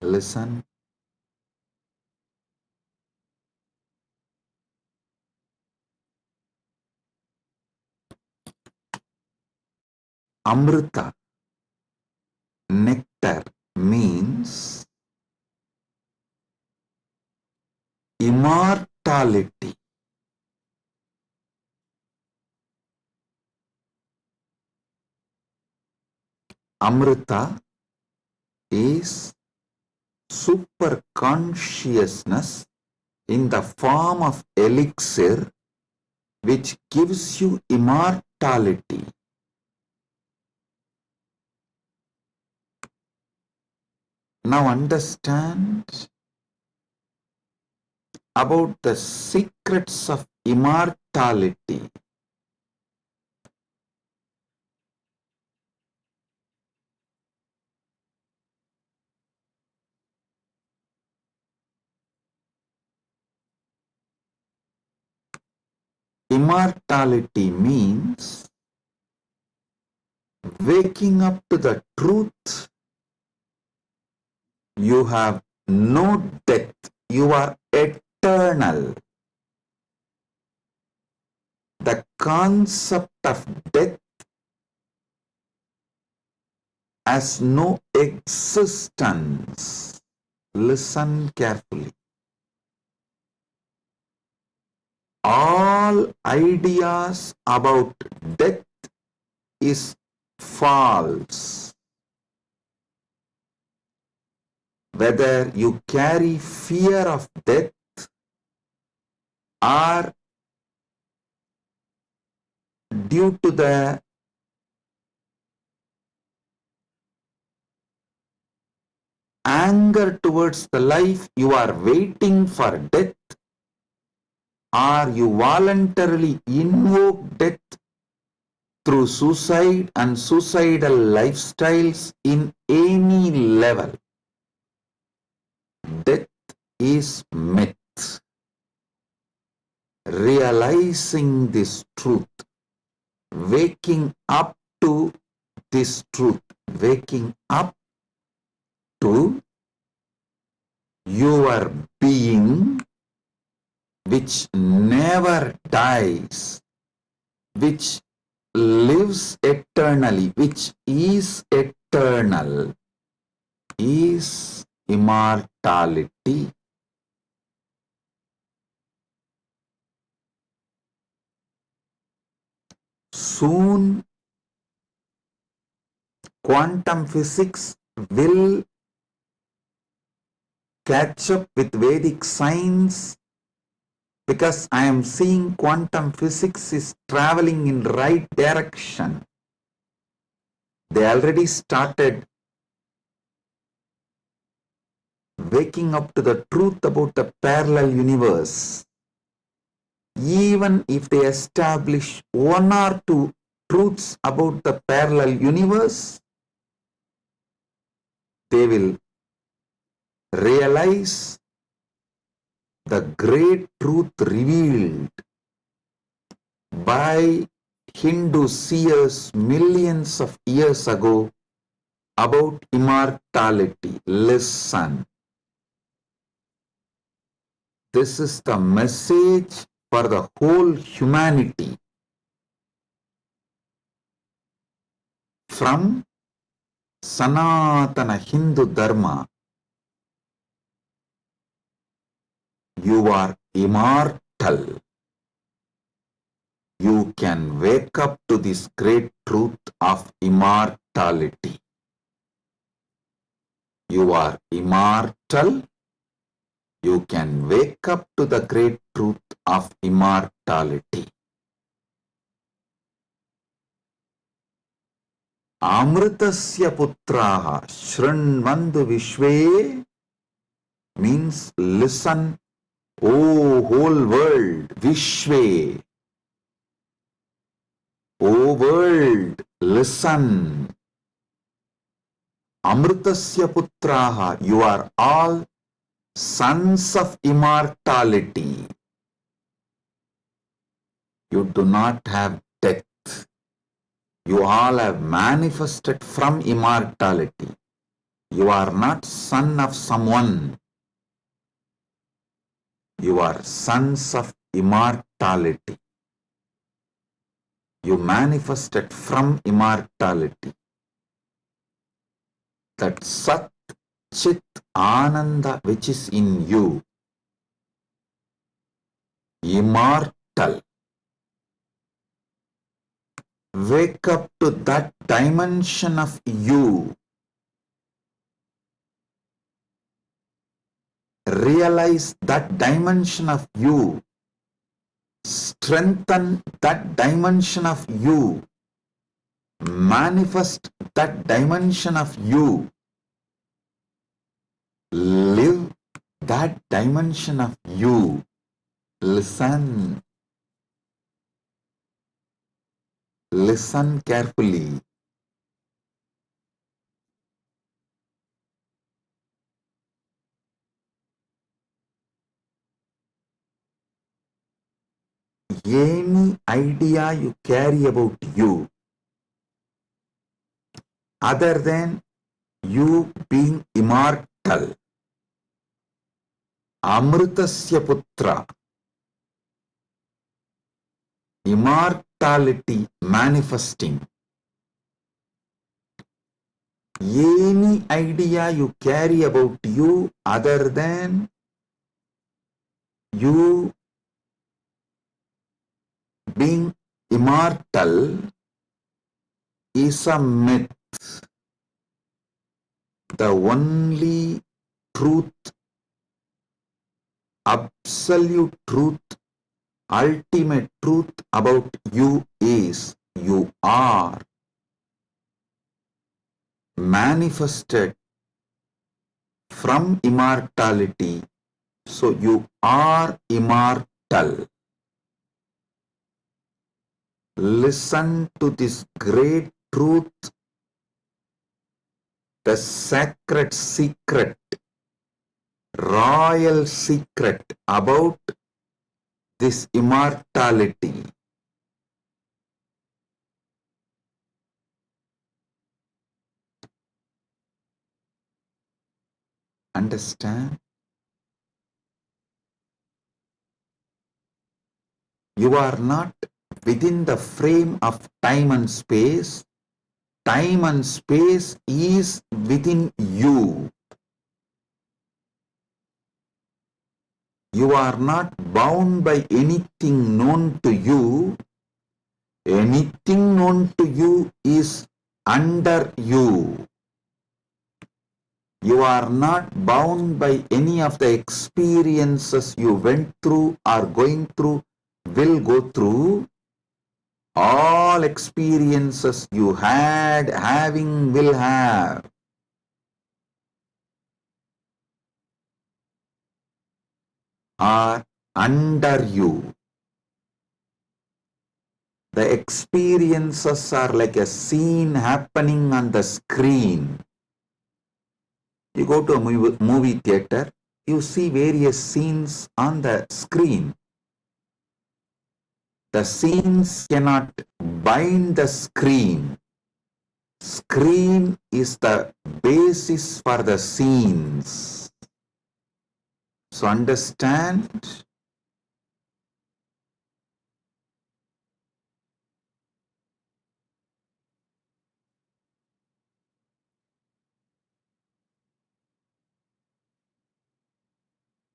listen. Amrita, nectar, means immortality. Amrita is super consciousness in the form of elixir which gives you immortality. Now understand about the secrets of immortality. Immortality means waking up to the truth. You have no death. You are eternal. The concept of death has no existence. Listen carefully. All ideas about death is false. Whether you carry fear of death or due to the anger towards the life you are waiting for death, or you voluntarily invoke death through suicide and suicidal lifestyles in any level, death is myth. Realizing this truth, waking up to this truth, waking up to your being which never dies, which lives eternally, which is eternal, is immortality. Soon, quantum physics will catch up with Vedic science, because I am seeing quantum physics is traveling in right direction. They already started waking up to the truth about the parallel universe. Even if they establish one or two truths about the parallel universe, they will realize the great truth revealed by Hindu seers millions of years ago about immortality. Listen. This is the message for the whole humanity. From Sanatana Hindu Dharma, you are immortal. You can wake up to this great truth of immortality. You are immortal. You can wake up to the great truth of immortality. Amritasya putraha shrinvandu vishve means listen, O whole world, vishve. O world, listen. Amritasya putraha, you are all sons of immortality. You do not have death. You all have manifested from immortality. You are not son of someone. You are sons of immortality. You manifested from immortality. That Sat Chit Ananda which is in you, immortal. Wake up to that dimension of you. Realize that dimension of you. Strengthen that dimension of you. Manifest that dimension of you. Live that dimension of you. Listen. Listen carefully. Any idea you carry about you, other than you being immortal, Amritasya Putra, immortality manifesting, any idea you carry about you other than you being immortal is a myth. The only truth, absolute truth, ultimate truth about you is you are manifested from immortality. So you are immortal. Listen to this great truth, the sacred secret, royal secret about this immortality. Understand? You are not within the frame of time and space. Time and space is within you. You are not bound by anything known to you. Anything known to you is under you. You are not bound by any of the experiences you went through, are going through, will go through. All experiences you had, having, will have, are under you. The experiences are like a scene happening on the screen. You go to a movie theater, you see various scenes on the screen. The scenes cannot bind the screen. Screen is the basis for the scenes. So understand?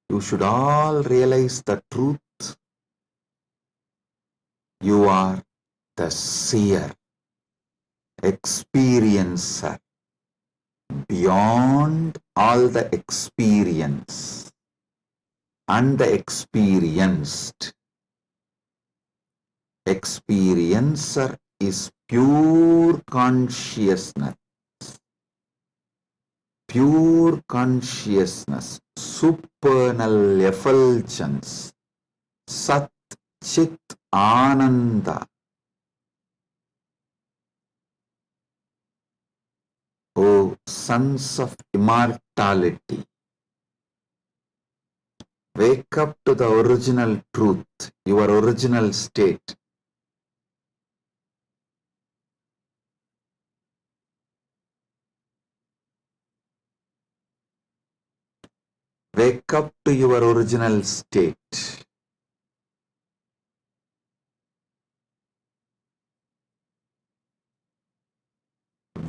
You should all realize the truth. You are the seer, experiencer, beyond all the experience and the experienced. Experiencer is pure consciousness. Pure consciousness, supernal effulgence, Sat Chit Ananda. O sons of immortality, wake up to the original truth, your original state. Wake up to your original state.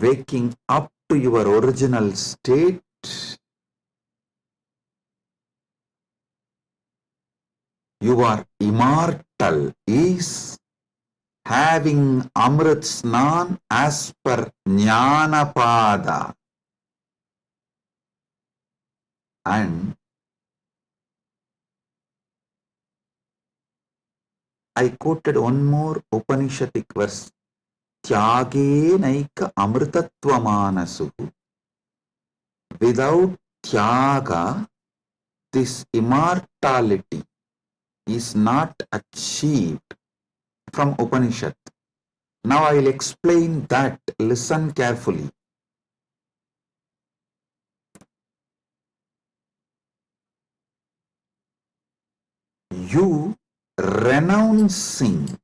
Waking up to your original state you are immortal is having Amrit Snan as per Jnanapada. And I quoted one more Upanishadic verse. Tyage naika amritattva manasu. Without tyaga, this immortality is not achieved from Upanishad. Now I will explain that. Listen carefully. You renouncing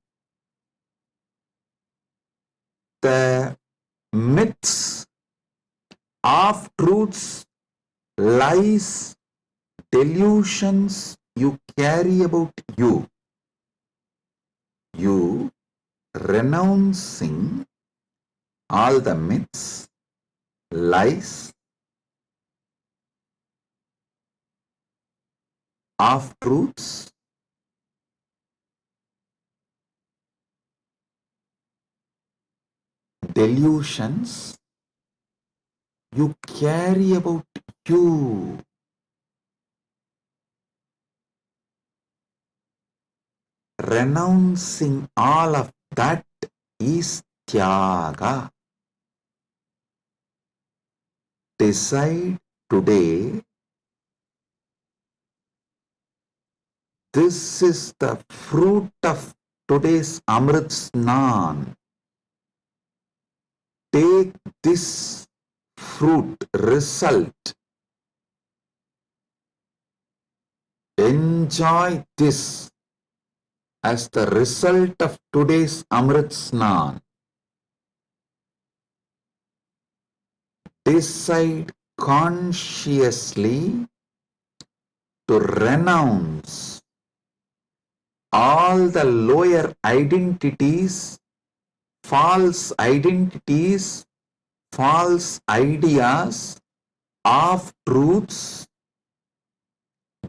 the myths, half-truths, lies, delusions you carry about you. You renouncing all the myths, lies, half-truths, delusions you carry about you. Renouncing all of that is tyaga. Decide today, this is the fruit of today's Amrit Snan. Take this fruit, result. Enjoy this as the result of today's Amrit Snan. Decide consciously to renounce all the lower identities, false ideas, half-truths,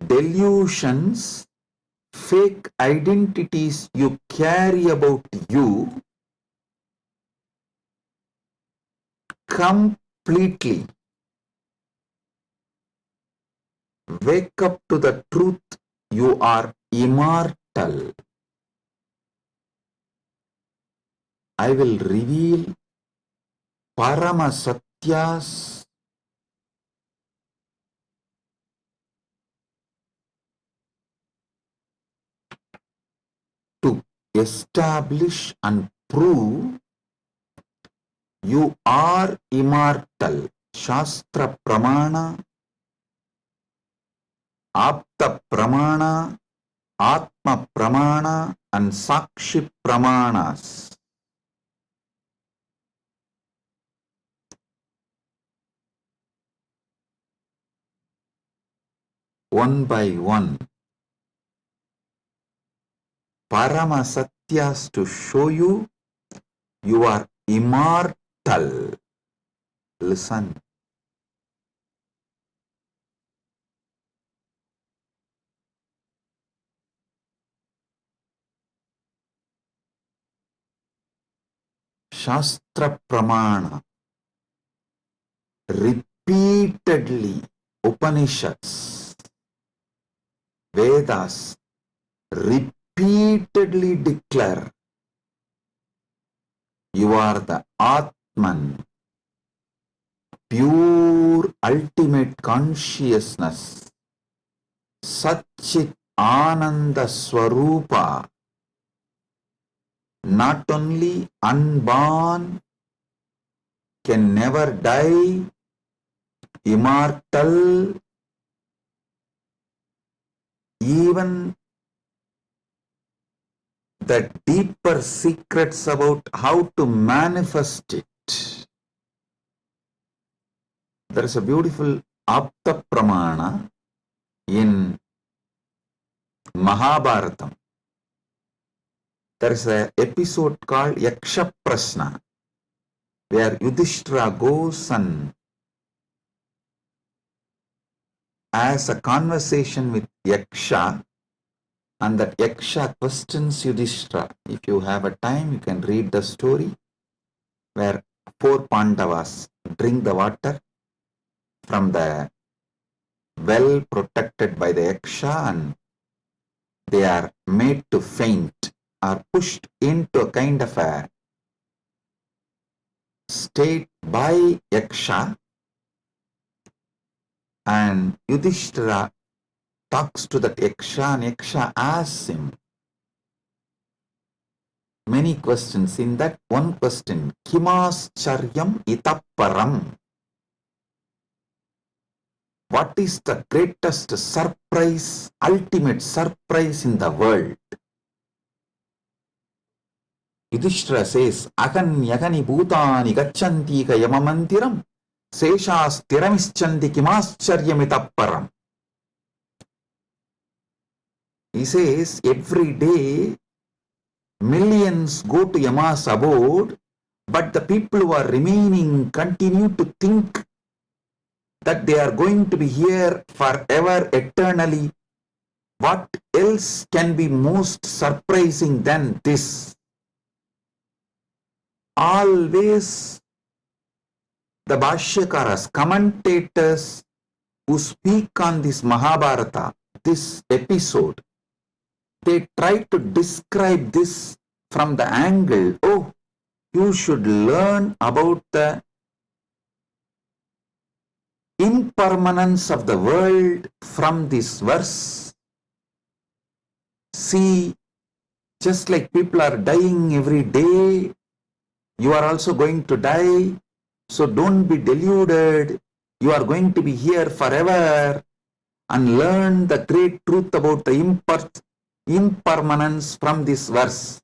delusions, fake identities you carry about you completely. Wake up to the truth, you are immortal. I will reveal Paramasatyas to establish and prove you are immortal. Shastra Pramana, Apta Pramana, Atma Pramana and Sakshi Pramanas. One by one, Paramasatyas to show you you are immortal. Listen. Shastra Pramana, repeatedly Upanishads, Vedas repeatedly declare you are the Atman, pure ultimate consciousness, Satchit Ananda Swarupa, not only unborn, can never die, immortal, even the deeper secrets about how to manifest it. There is a beautiful Apta Pramana in Mahabharatam. There is an episode called Yaksha Prashna, where Yudhishthira goes and has a conversation with Yaksha, and that Yaksha questions Yudhishthira. If you have a time, you can read the story where 4 Pandavas drink the water from the well protected by the Yaksha, and they are made to faint, are pushed into a kind of a state by Yaksha, and Yudhishthira talks to that Yaksha, and Yaksha asks him many questions. In that one question, Kimascharyam itapparam, what is the greatest surprise, ultimate surprise in the world? Yudhishthira says, Aganyagani bhutani gacchanti ka yamamantiram seshas tiramischanti kimascharyamitapparam. He says, every day millions go to Yama's abode, But the people who are remaining continue to think that they are going to be here forever, eternally. What else can be most surprising than this? Always the Bhashyakaras, commentators who speak on this Mahabharata, this episode, they try to describe this from the angle, oh, you should learn about the impermanence of the world from this verse. See, just like people are dying every day, you are also going to die. So don't be deluded. You are going to be here forever, and learn the great truth about the impermanence from this verse.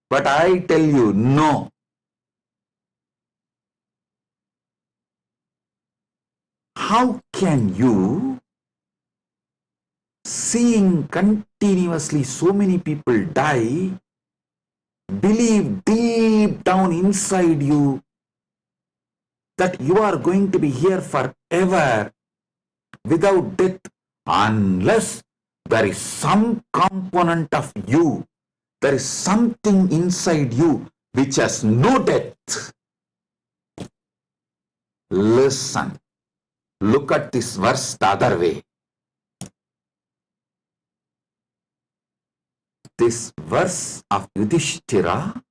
But I tell you, no. How can you, seeing continuously so many people die, believe deep down inside you that you are going to be here forever without death, unless there is some component of you, there is something inside you which has no death? Listen, look at this verse the other way. This verse of Yudhishthira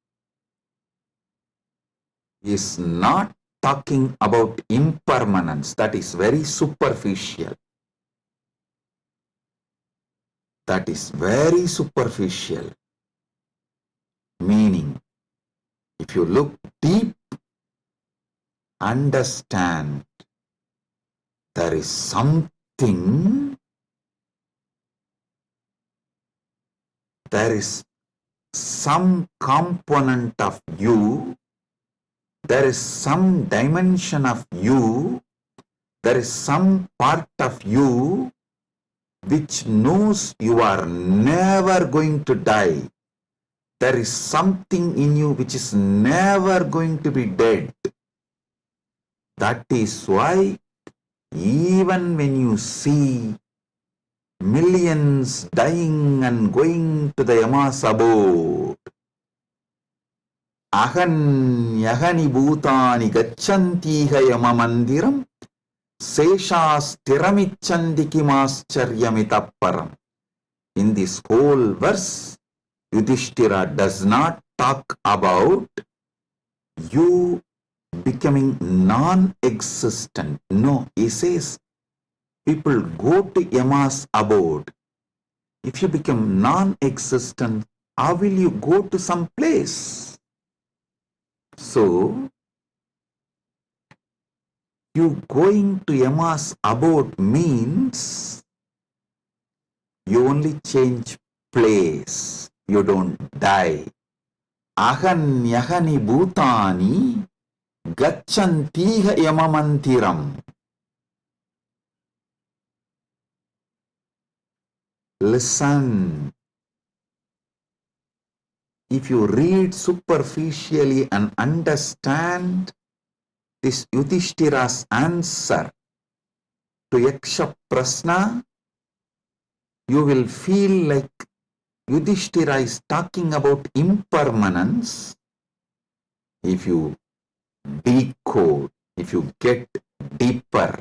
is not talking about impermanence. That is very superficial. That is very superficial. Meaning, if you look deep, understand there is something, there is some component of you, there is some dimension of you, there is some part of you which knows you are never going to die. There is something in you which is never going to be dead. That is why even when you see millions dying and going to the Yama's abode, Ahan yahani bhutani gacchantiha yama mandiram seshas tiramicchandikimascharyamitapparam. In this whole verse, Yudhishthira does not talk about you becoming non-existent. No, he says people go to Yama's abode. If you become non-existent, how will you go to some place? So, you going to Yama's abode means you only change place. You don't die. Ahan yahani bhutani gacchantiha yamamantiram. Listen. If you read superficially and understand this Yudhishthira's answer to Yaksha Prasna, you will feel like Yudhishthira is talking about impermanence. If you decode, if you get deeper,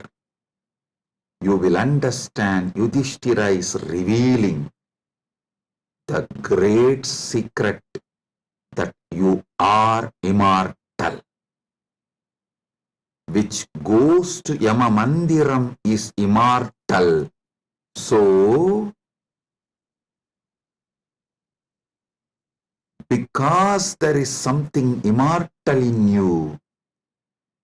you will understand Yudhishthira is revealing the great secret that you are immortal. Which goes to Yama Mandiram is immortal. So, because there is something immortal in you,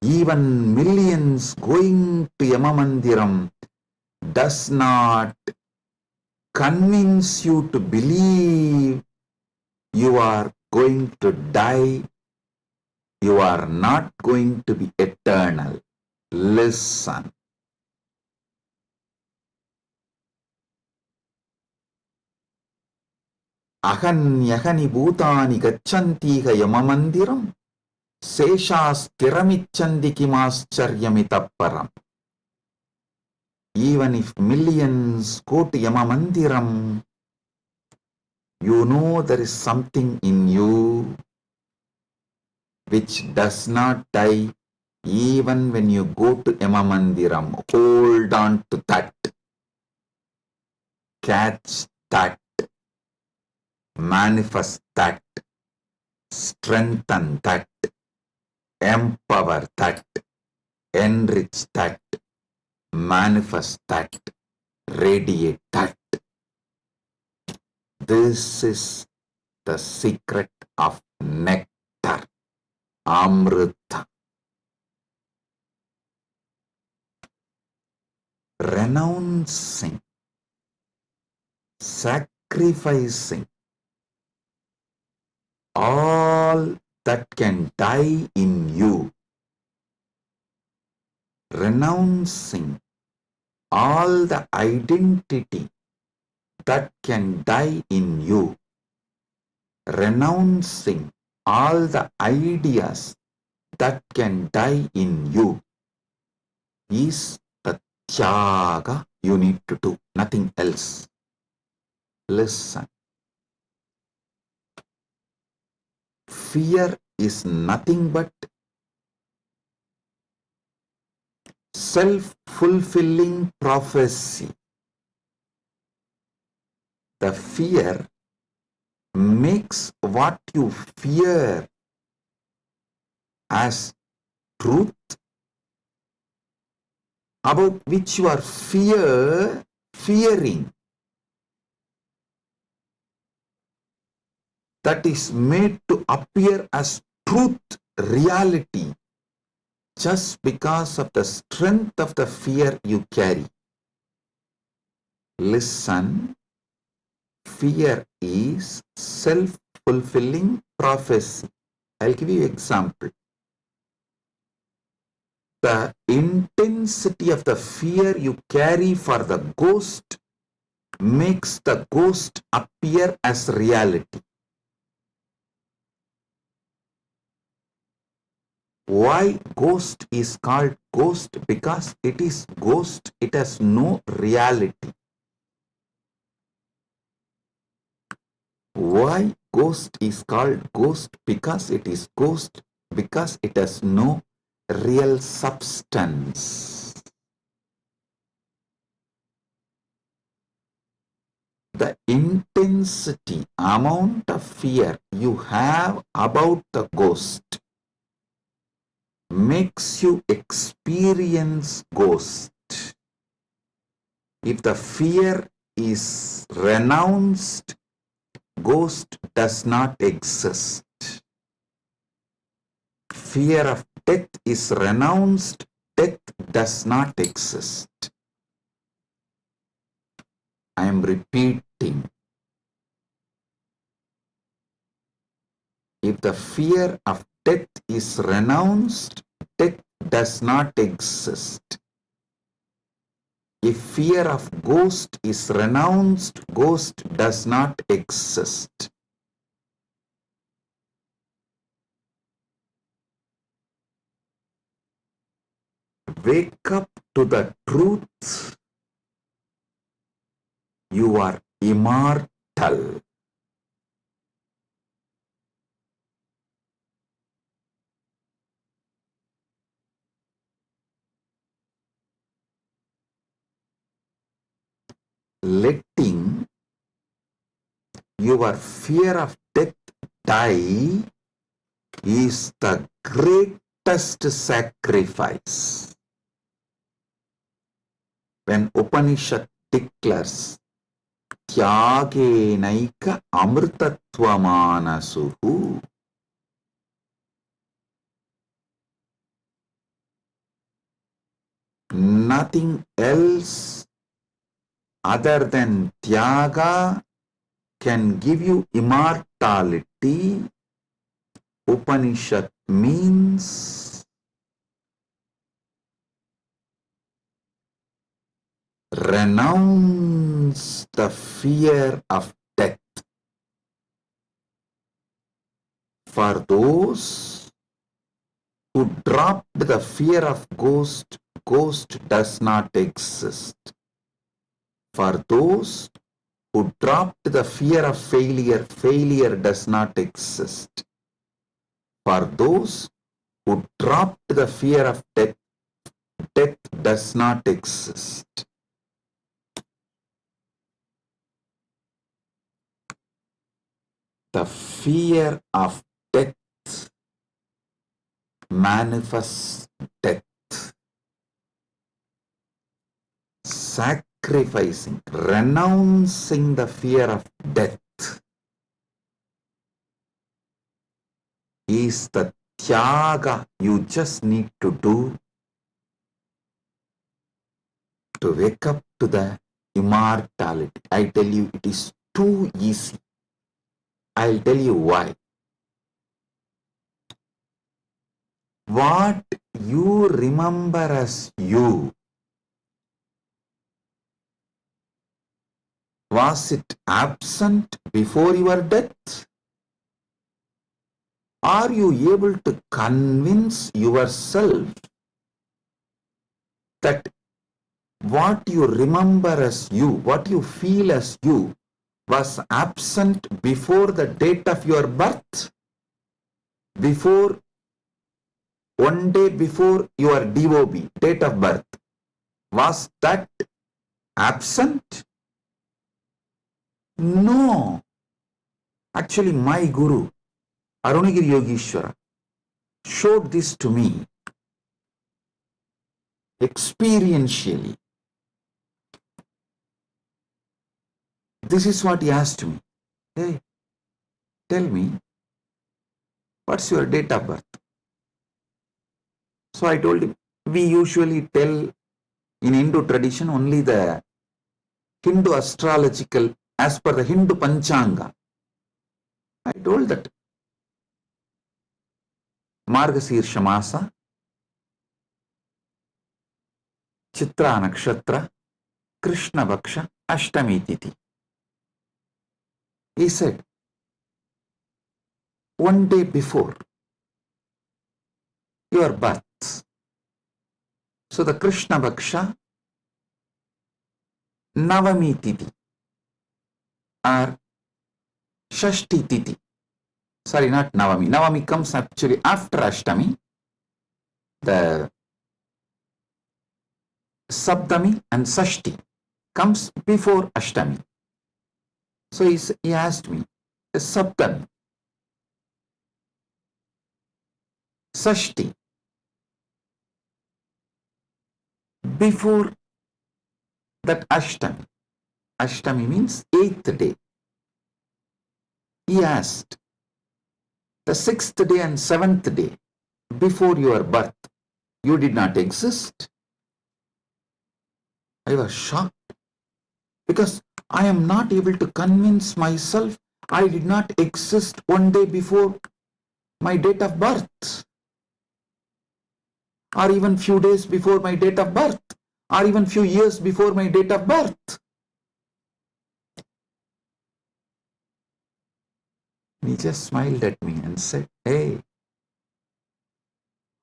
even millions going to Yama Mandiram does not convince you to believe you are going to die, you are not going to be eternal. Listen. Ahan yahani bhutani gacchantiha yamamandiram Seshasthiramichandi kimascharyamitapparam. Even if millions go to Yamamandiram, you know there is something in you which does not die even when you go to Yamamandiram. Hold on to that. Catch that. Manifest that. Strengthen that. Empower that. Enrich that. Manifest that. Radiate that. This is the secret of nectar, Amrita. Renouncing, sacrificing all that can die in you, renouncing all the identity that can die in you, renouncing all the ideas that can die in you is the tyaga you need to do, nothing else. Listen. Fear is nothing but self-fulfilling prophecy. The fear makes what you fear as truth, about which you are fearing. That is made to appear as truth, reality, just because of the strength of the fear you carry. Listen, fear is self-fulfilling prophecy. I'll give you an example. The intensity of the fear you carry for the ghost makes the ghost appear as reality. Why ghost is called ghost? Because it is ghost, it has no reality. Why ghost is called ghost? Because it is ghost, because it has no real substance. The intensity, amount of fear you have about the ghost makes you experience ghost. If the fear is renounced, ghost does not exist. Fear of death is renounced, death does not exist. I am repeating. If the fear of death is renounced, death does not exist. If fear of ghost is renounced, ghost does not exist. Wake up to the truth. You are immortal. Letting your fear of death die is the greatest sacrifice. When Upanishad declares Tyagenaika amrtatvamanasuhu, nothing else other than Tyaga can give you immortality. Upanishad means renounce the fear of death. For those who dropped the fear of ghost, ghost does not exist. For those who dropped the fear of failure, failure does not exist. For those who dropped the fear of death, death does not exist. The fear of death manifests death. Sacrificing, renouncing the fear of death is the tyaga you just need to do to wake up to the immortality. I tell you, it is too easy. I'll tell you why. What you remember as you, was it absent before your death? Are you able to convince yourself that what you remember as you, what you feel as you, was absent before the date of your birth? Before, one day before your DOB, date of birth, was that absent? No. Actually, my Guru, Arunagiri Yogeshwara, showed this to me experientially. This is what he asked me. Hey, tell me, what's your date of birth? So I told him, we usually tell in Hindu tradition only the Hindu astrological, as per the Hindu Panchanga. I told that Margasirsha Masa, Chitra Nakshatra, Krishna Bhaksha, Ashtami Titi. He said, one day before your birth. So the Krishna Bhaksha, Navami Titi or Shashti Titi. Sorry, not Navami. Navami comes actually after Ashtami. The Saptami and Sashti comes before Ashtami. So he asked me, the Saptami, Sashti, before that Ashtami. Ashtami means 8th day. He asked, the 6th day and 7th day before your birth, you did not exist? I was shocked because I am not able to convince myself I did not exist one day before my date of birth, or even few days before my date of birth, or even few years before my date of birth. He just smiled at me and said, hey,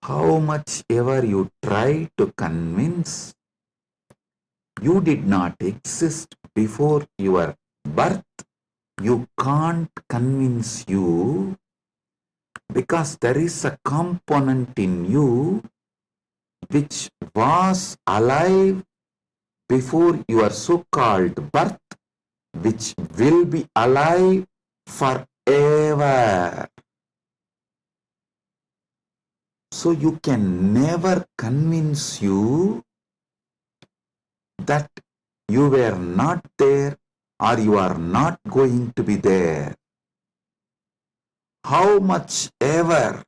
how much ever you try to convince, you did not exist before your birth, you can't convince you, because there is a component in you which was alive before your so-called birth, which will be alive forever. So you can never convince you that you were not there or you are not going to be there. How much ever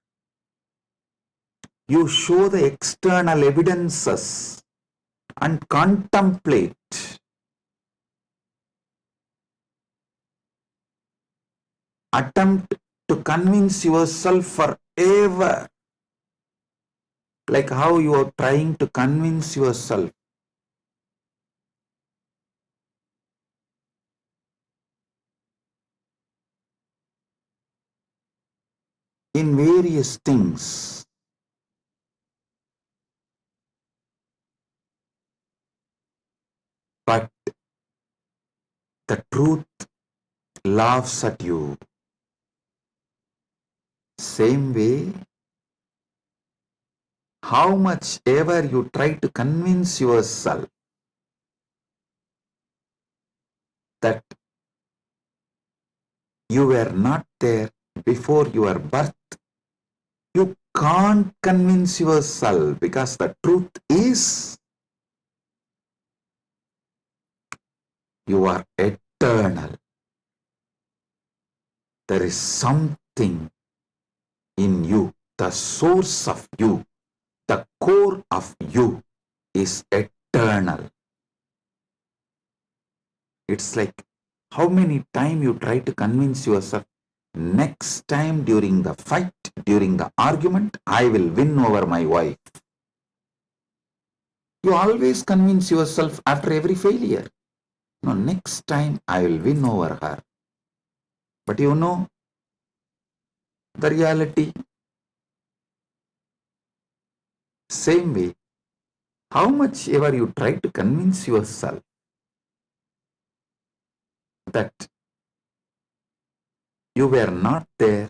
you show the external evidences and contemplate, attempt to convince yourself forever, like how you are trying to convince yourself in various things. but the truth laughs at you. Same way, how much ever you try to convince yourself that you were not there before your birth, you can't convince yourself, because the truth is you are eternal. There is something in you, the source of you, the core of you is eternal. It's like how many times you try to convince yourself, next time during the fight, during the argument, I will win over my wife. You always convince yourself after every failure. No, next time I will win over her. But you know the reality. Same way, how much ever you try to convince yourself that you were not there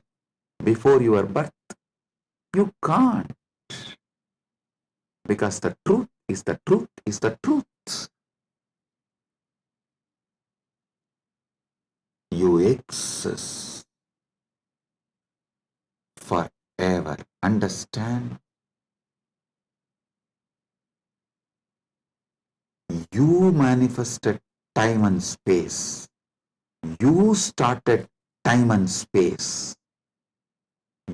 before your birth, you can't. Because the truth is the truth is the truth. You exist forever. Understand? You manifested time and space. You started time and space.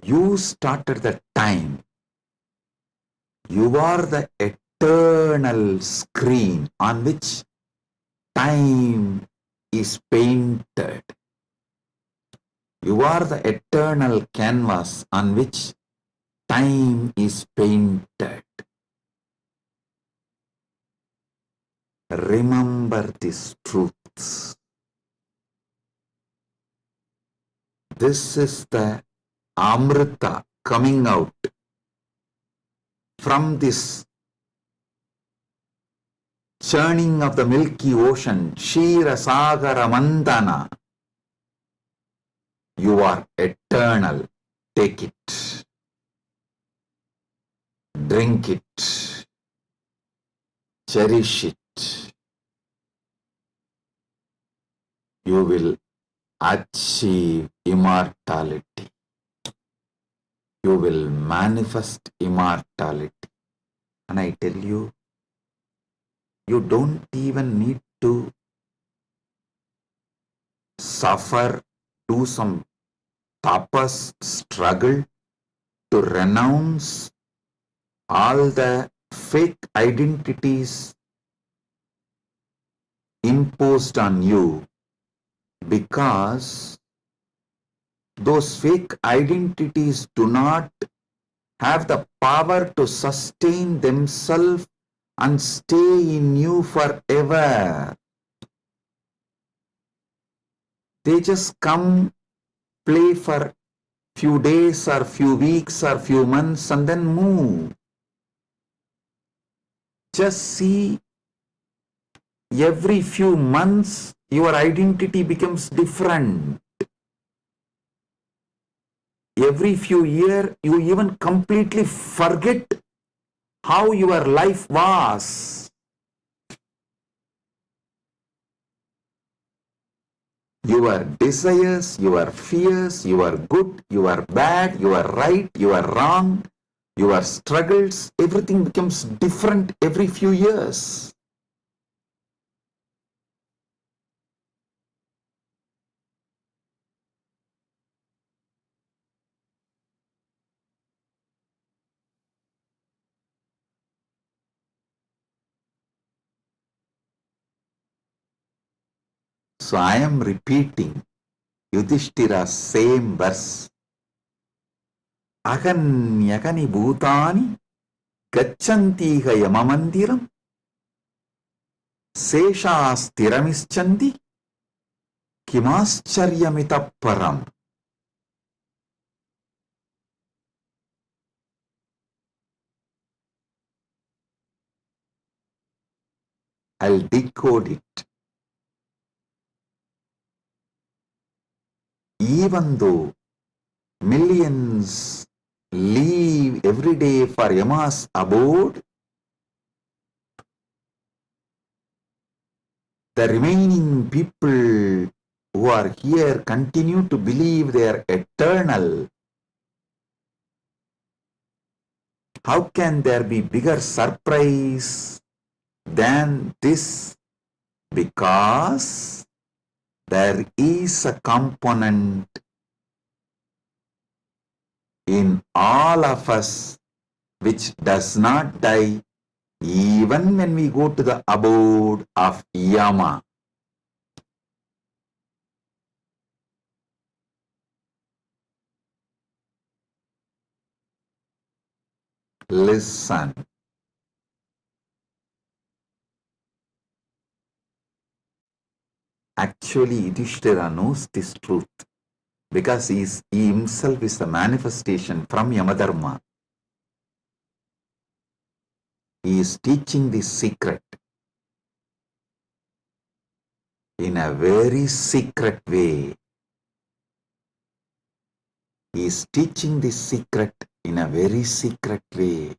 You started the time. You are the eternal screen on which time is painted. You are the eternal canvas on which time is painted. Remember these truths. This is the Amrita coming out from this churning of the Milky Ocean, Shira Sagara Mandana. You are eternal. Take it. Drink it. Cherish it. You will achieve immortality. You will manifest immortality. And I tell you, you don't even need to suffer, do some tapas, struggle to renounce all the fake identities imposed on you, because those fake identities do not have the power to sustain themselves and stay in you forever. They just come, play for few days or few weeks or few months and then move. Just see, every few months your identity becomes different. Every few years you even completely forget how your life was. Your desires, your fears, your good, your bad, your right, your wrong, your struggles, everything becomes different every few years. So I am repeating Yudhishthira's same verse. Aganyagani bhutani gachantiha yamamandiram seshasthiramischanti kimascharyamitah param. I'll decode it. Even though millions leave every day for Yama's abode, the remaining people who are here continue to believe they are eternal. How can there be bigger surprise than this? Because there is a component in all of us which does not die even when we go to the abode of Yama. Listen. Actually, Yudhishthira knows this truth because he himself is the manifestation from Yamadharma. He is teaching this secret in a very secret way. He is teaching this secret in a very secret way.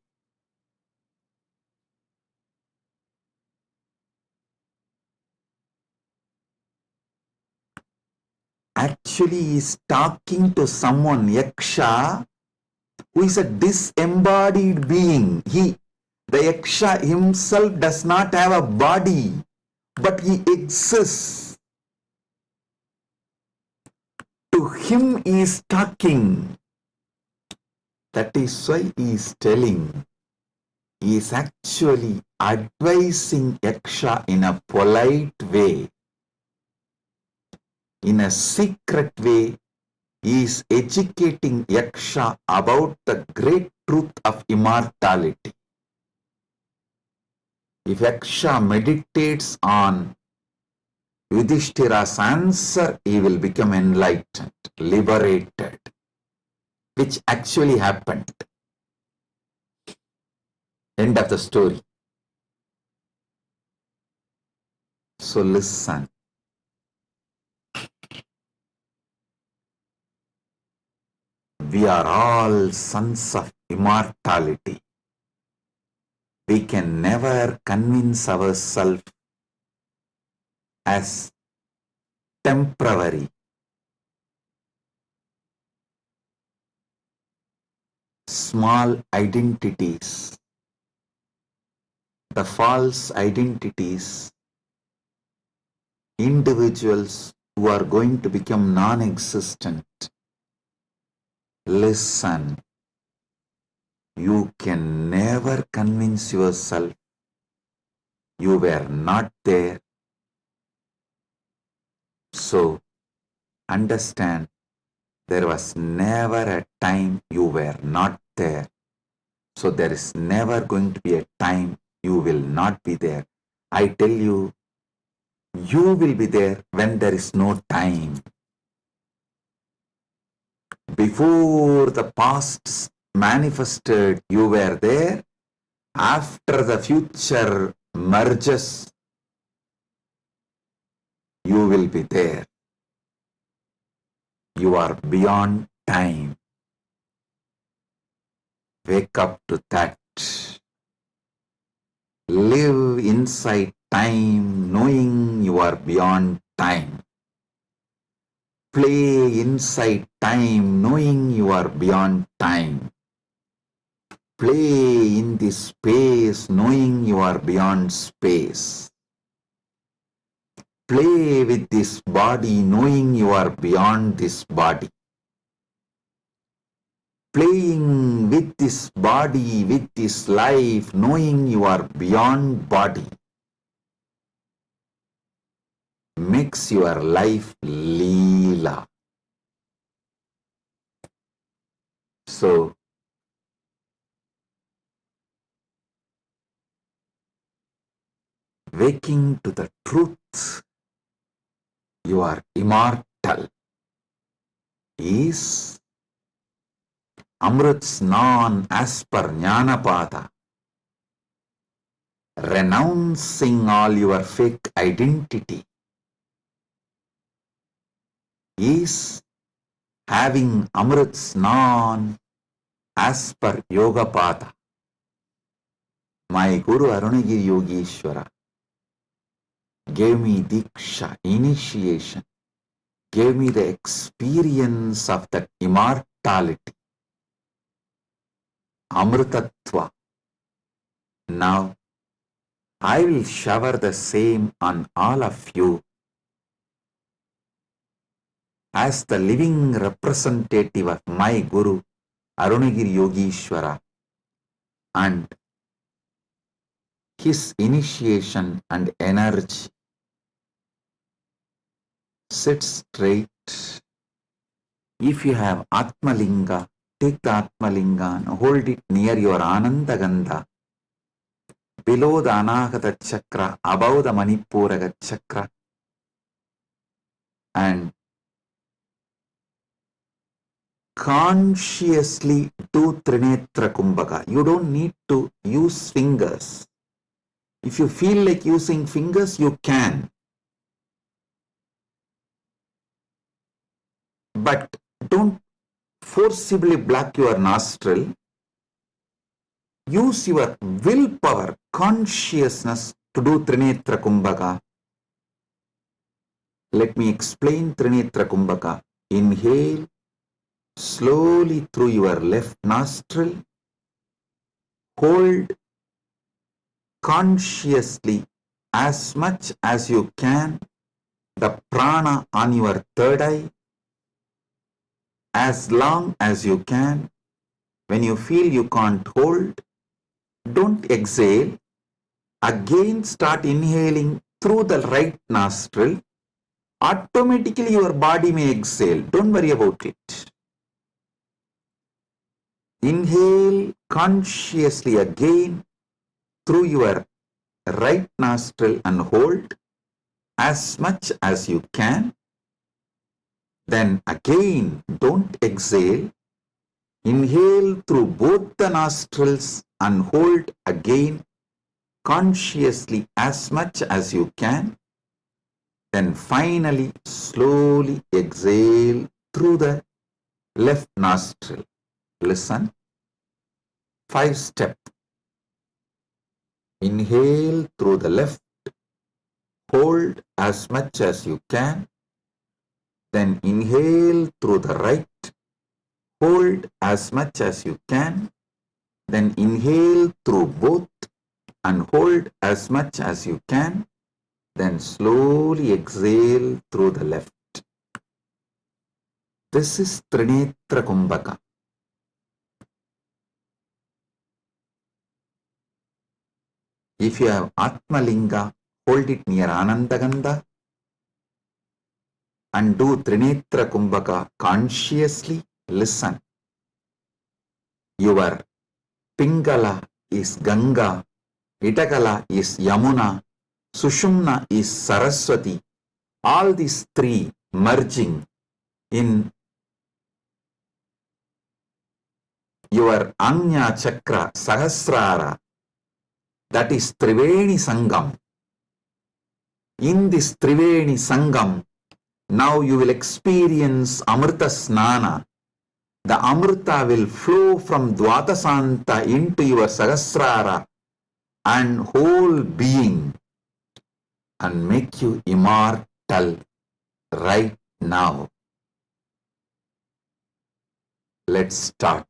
Actually, he is talking to someone, Yaksha, who is a disembodied being. The Yaksha himself does not have a body, but he exists. To him he is talking. That is why he is telling. He is actually advising Yaksha in a polite way. In a secret way, he is educating Yaksha about the great truth of immortality. If Yaksha meditates on Yudhishthira's answer, he will become enlightened, liberated, which actually happened. End of the story. So listen. We are all sons of immortality. We can never convince ourselves as temporary. Small identities, the false identities, individuals who are going to become non-existent. Listen, you can never convince yourself you were not there. So, understand, there was never a time you were not there. So, there is never going to be a time you will not be there. I tell you, you will be there when there is no time. Before the past manifested, you were there. After the future merges, you will be there. You are beyond time. Wake up to that. Live inside time, knowing you are beyond time. Play inside time, knowing you are beyond time. Play in this space, knowing you are beyond space. Play with this body, knowing you are beyond this body. Playing with this body, with this life, knowing you are beyond body, makes your life Leela. So, waking to the truth, you are immortal, is Amrit Snan as per Jnanapada. renouncing all your fake identity, is having Amrit Snan as per Yoga Pada. My Guru Arunagiri Yogeshwara gave me Diksha, initiation, gave me the experience of that immortality, Amritatva. Now, I will shower the same on all of you as the living representative of my Guru, Arunagiri Yogeshwara, and his initiation and energy. Sit straight. If you have Atmalinga, take the Atmalinga and hold it near your Ananda Gandha, below the Anahata Chakra, above the Manipuraga Chakra, and consciously do Trinetra Kumbhaka. You don't need to use fingers. If you feel like using fingers, you can. But don't forcibly block your nostril. Use your willpower, consciousness to do Trinetra Kumbhaka. Let me explain Trinetra Kumbhaka. Inhale slowly through your left nostril. Hold consciously as much as you can the prana on your third eye, as long as you can. When you feel you can't hold, don't exhale. Again start inhaling through the right nostril. Automatically your body may exhale. Don't worry about it. Inhale consciously again through your right nostril and hold as much as you can. Then again, don't exhale. Inhale through both the nostrils and hold again consciously as much as you can. Then finally, slowly exhale through the left nostril. Listen. 5-step. Inhale through the left. Hold as much as you can. Then inhale through the right. Hold as much as you can. Then inhale through both and hold as much as you can. Then slowly exhale through the left. This is Trinetra Kumbhaka. If you have Atmalinga, hold it near Anandagandha and do Trinetra Kumbhaka consciously. Listen. Your Pingala is Ganga, Itakala is Yamuna, Sushumna is Saraswati. All these three merging in your Anya Chakra, Sahasrara. That is Triveni Sangam. In this Triveni Sangam, now you will experience Amrita Snana. The Amrita will flow from Dvatasanta into your Sahasrara and whole being and make you immortal right now. Let's start.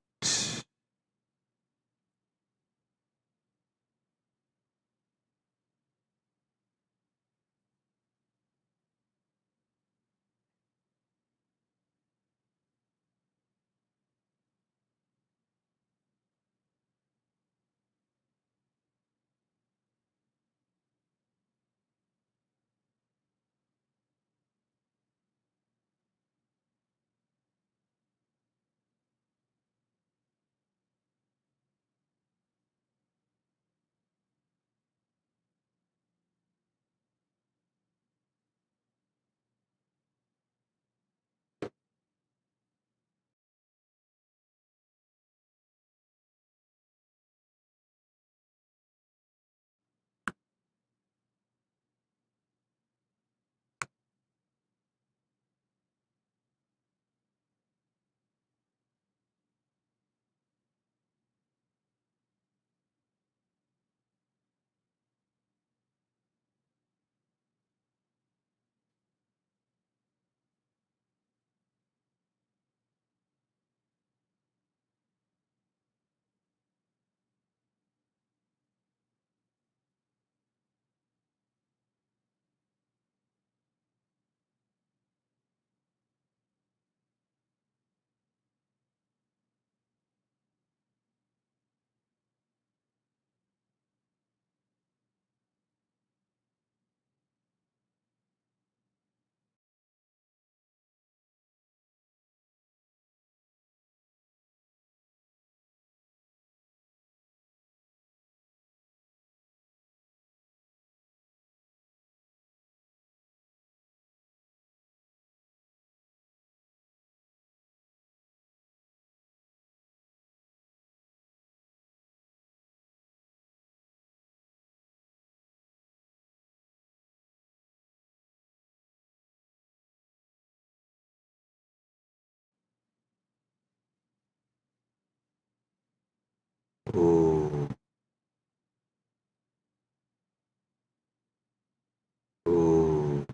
Oh. Oh.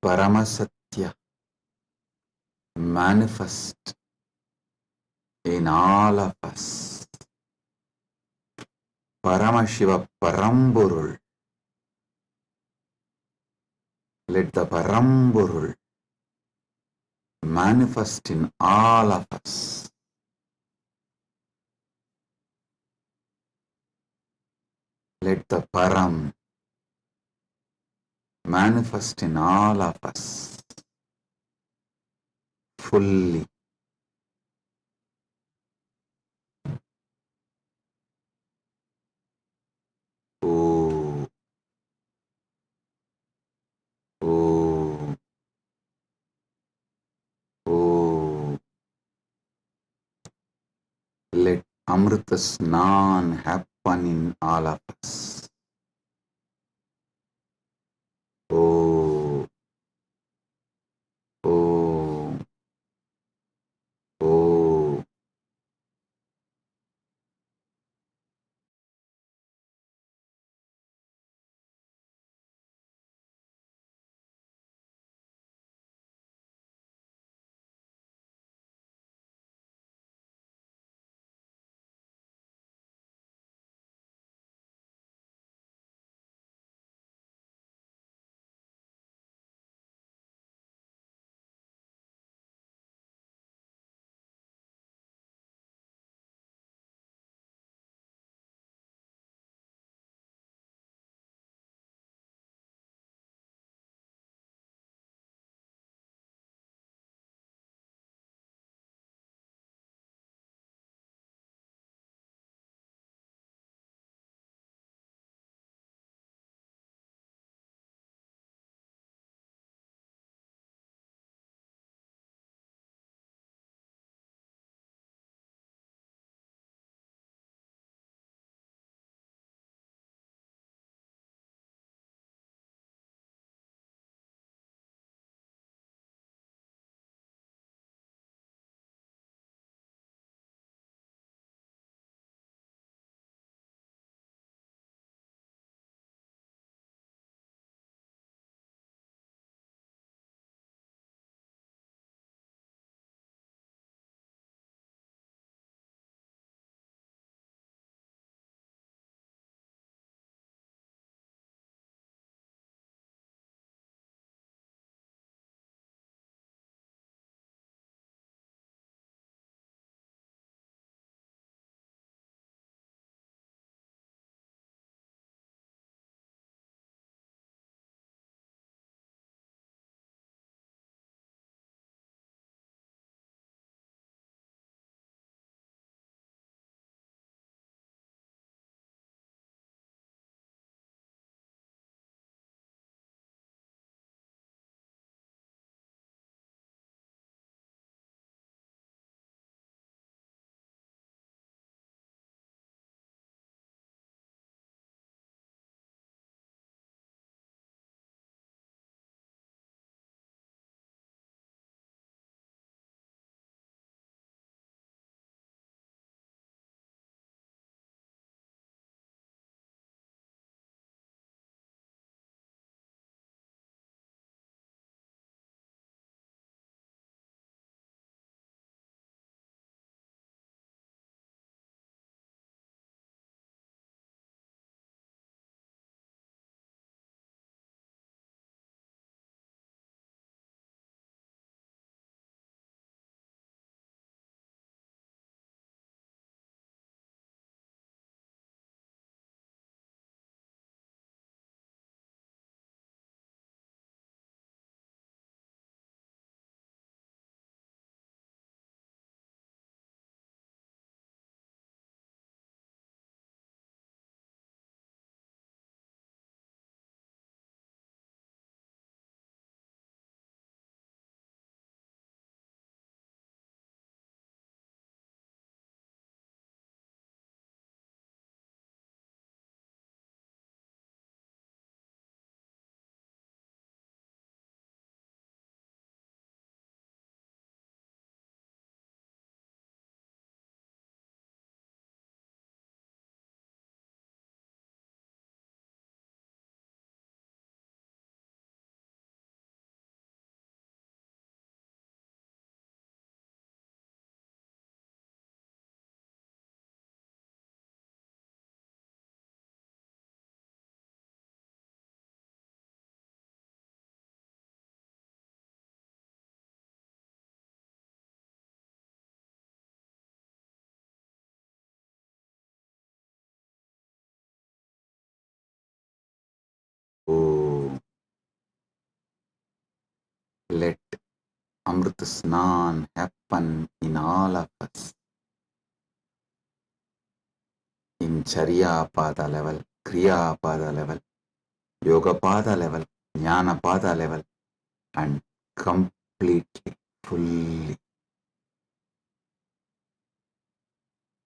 Paramasatya manifest in all of us. Paramashiva Paramburul. Let the Paramburul manifest in all of us. Let the Param manifest in all of us fully. Oh, oh, oh. Let Amrita Snan happen in all of us. Oh, oh, oh. Amrit Snan happen in all of us. In Charya Pada level, Kriya Pada level, Yoga Pada level, Jnana Pada level, and completely, fully.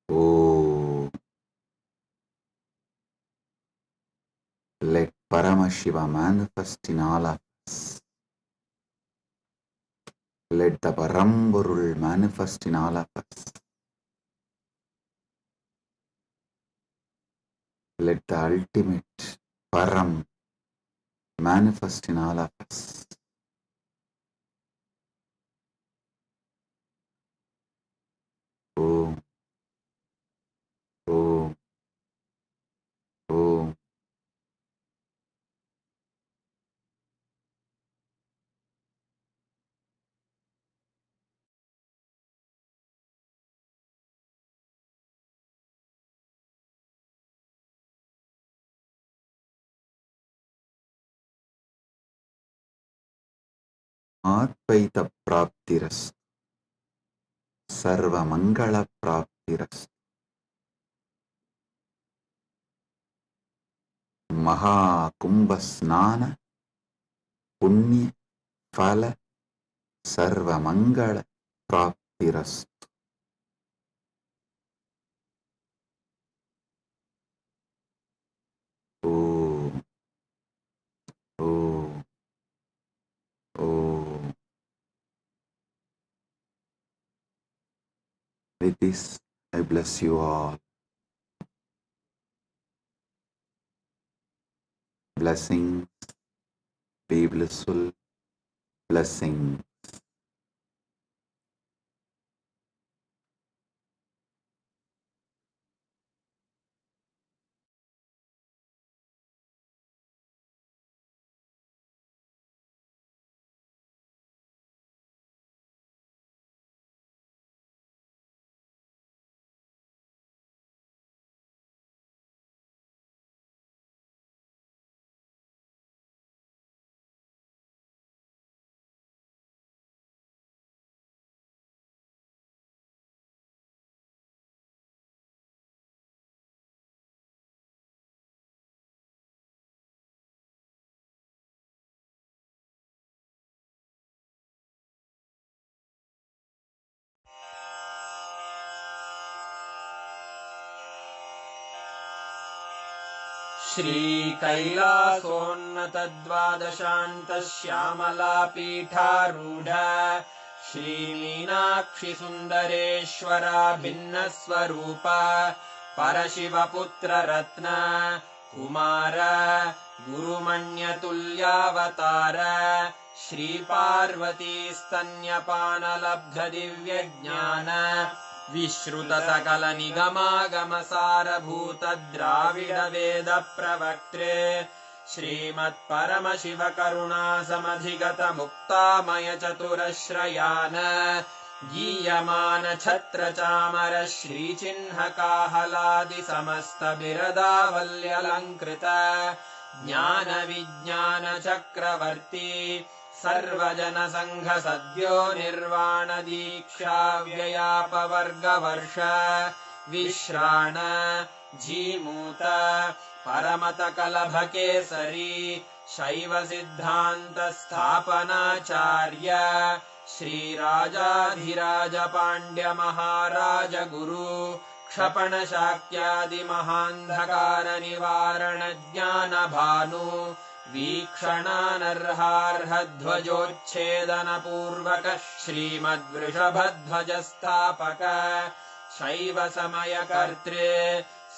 Oh, let Paramashiva manifest in all of us. Let the Paramburul manifest in all of us. Let the ultimate Param manifest in all of us. Om, Om, Om. Advaita Praptiras, Sarva Mangala Praptiras, Maha Kumbha Snana, Punya Phala, Sarva Mangala Praptiras. Om, Om, Om. With this, I bless you all. Blessings, be blissful, blessings. श्रीकैलासोन्नतद्वादशान्तश्यामलापीठारूढ श्रीमीनाक्षिसुन्दरेश्वरा भिन्नस्वरूप परशिवपुत्ररत्न Kumar गुरुमण्यतुल्यावतार श्रीपार्वतीस्तन्यपानलब्धदिव्यज्ञान विश्रुतसकलनिगमागमसारभूतद्राविडवेदप्रवक्त्रे श्रीमत्परमशिवकरुणासमधिगतमुक्तामयचतुरश्रयान् गीयमानछत्रचामर श्रीचिह्नकाहलादिसमस्तबिरदावल्यलङ्कृत ज्ञानविज्ञानचक्रवर्ती सर्वजनसङ्घसद्यो निर्वाणदीक्षाव्ययापवर्गवर्ष विश्राण Jimuta परमतकलभकेसरी शैवसिद्धान्तस्थापनाचार्य श्रीराजाधिराजपाण्ड्यमहाराजगुरु क्षपणशाक्यादिमहान्धकारनिवारणज्ञानभानु वीक्षणानर्हार्हध्वजोच्छेदनपूर्वक श्रीमद्वृषभध्वजस्थापक शैवसमयकर्त्रे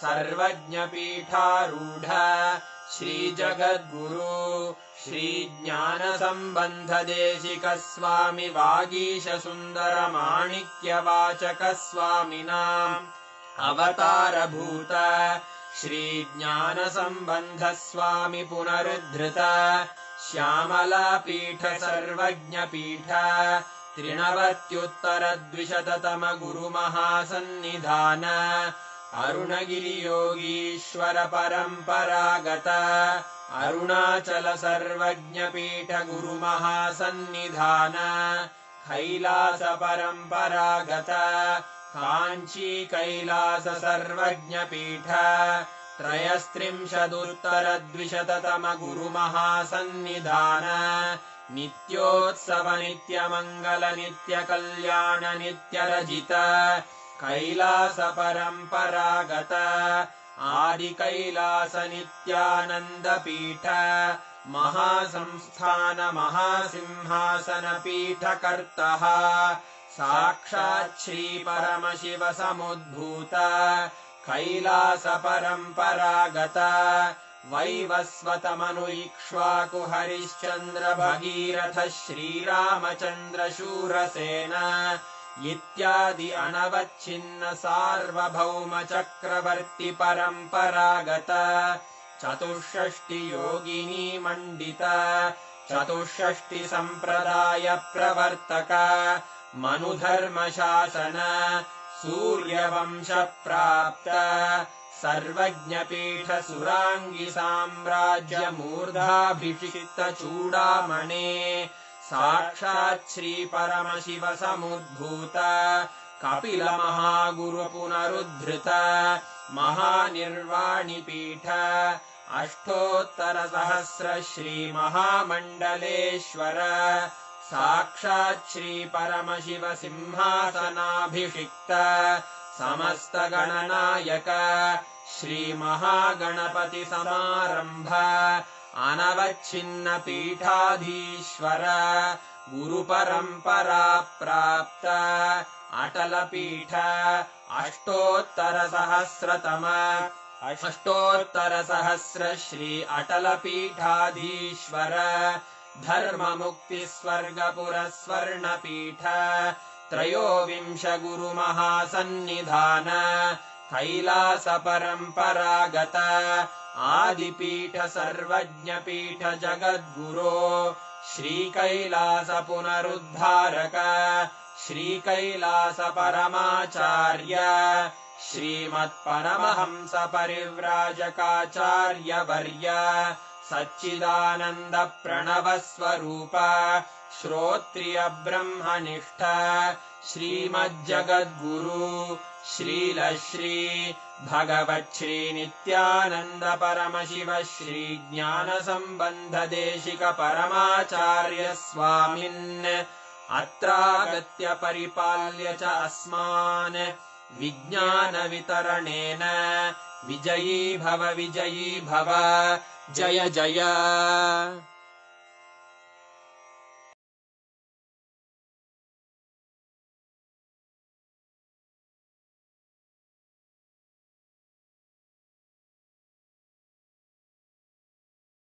सर्वज्ञपीठारूढ श्रीजगद्गुरु श्रीज्ञानसम्बन्धदेशिकस्वामि वागीशसुन्दरमाणिक्यवाचकस्वामिनाम् अवतारभूत श्रीज्ञानसम्बन्धस्वामि पुनरुद्धृत श्यामलापीठ सर्वज्ञपीठ त्रिनवत्युत्तरद्विशततमगुरुमहासन्निधान अरुणगिरियोगीश्वर परम्परागत अरुणाचल सर्वज्ञपीठ गुरुमहासन्निधान कैलास परम्परागत काञ्ची कैलास सर्वज्ञपीठ त्रयस्त्रिंशदुत्तरद्विशततम गुरुमहासन्निधान नित्योत्सव नित्यमङ्गल नित्यकल्याण नित्यरजित कैलास परम्परागत आदि कैलास नित्यानन्दपीठ महासंस्थान महासिंहासन पीठकर्तः साक्षात् श्री परमशिव समुद्भूत कैलास परम्परागत वैवस्वतमनु इक्ष्वाकु हरिश्चन्द्र भगीरथ श्रीरामचन्द्र शूरसेन इत्यादि अनवच्छिन्न सार्वभौम चक्रवर्ति परम्परागत चतुष्षष्टि योगिनी मण्डित चतुष्षष्टि सम्प्रदाय प्रवर्तक मनुधर्म शासन सूर्यवंश प्राप्त सर्वज्ञपीठ सुराङ्गी साम्राज्य मूर्धाभिषिक्त चूडामणे साक्षात् श्री परमशिव समुद्भूत कपिल महागुरु पुनरुद्धृत महानिर्वाणिपीठ अष्टोत्तर सहस्र श्री महामण्डलेश्वर साक्षात् श्री परमशिव सिंहासनाभिषिक्त समस्त गणनायक श्री महागणपति समारंभ अनवच्छिन्न पीठाधीश्वर गुरुपरम्परा प्राप्त अटल पीठ अष्टोत्तर सहस्र श्री अटल पीठाधीश्वर धर्म मुक्ति स्वर्गपुर स्वर्ण पीठ त्रयोविंश गुरु महासन्निधान कैलास परम्परागत आदिपीठ सर्वज्ञ पीठ जगद्गुरो श्री कैलास पुनरुद्धारक श्री कैलास परमाचार्य श्रीमत्परमहंस परिव्राजकाचार्य वर्य सच्चिदानंद प्रणव स्वरूप श्रोत्रिय ब्रह्मनिष्ठ श्रीमज्जगद्गुरु श्रील श्री भगवच्छ्री नित्यानंद परमशिव श्री ज्ञान संबंध देशिक परमाचार्य स्वामिन् अत्रागत्य परिपाल्य च अस्मान् विज्ञान वितरणेन विजयी भव जय जय।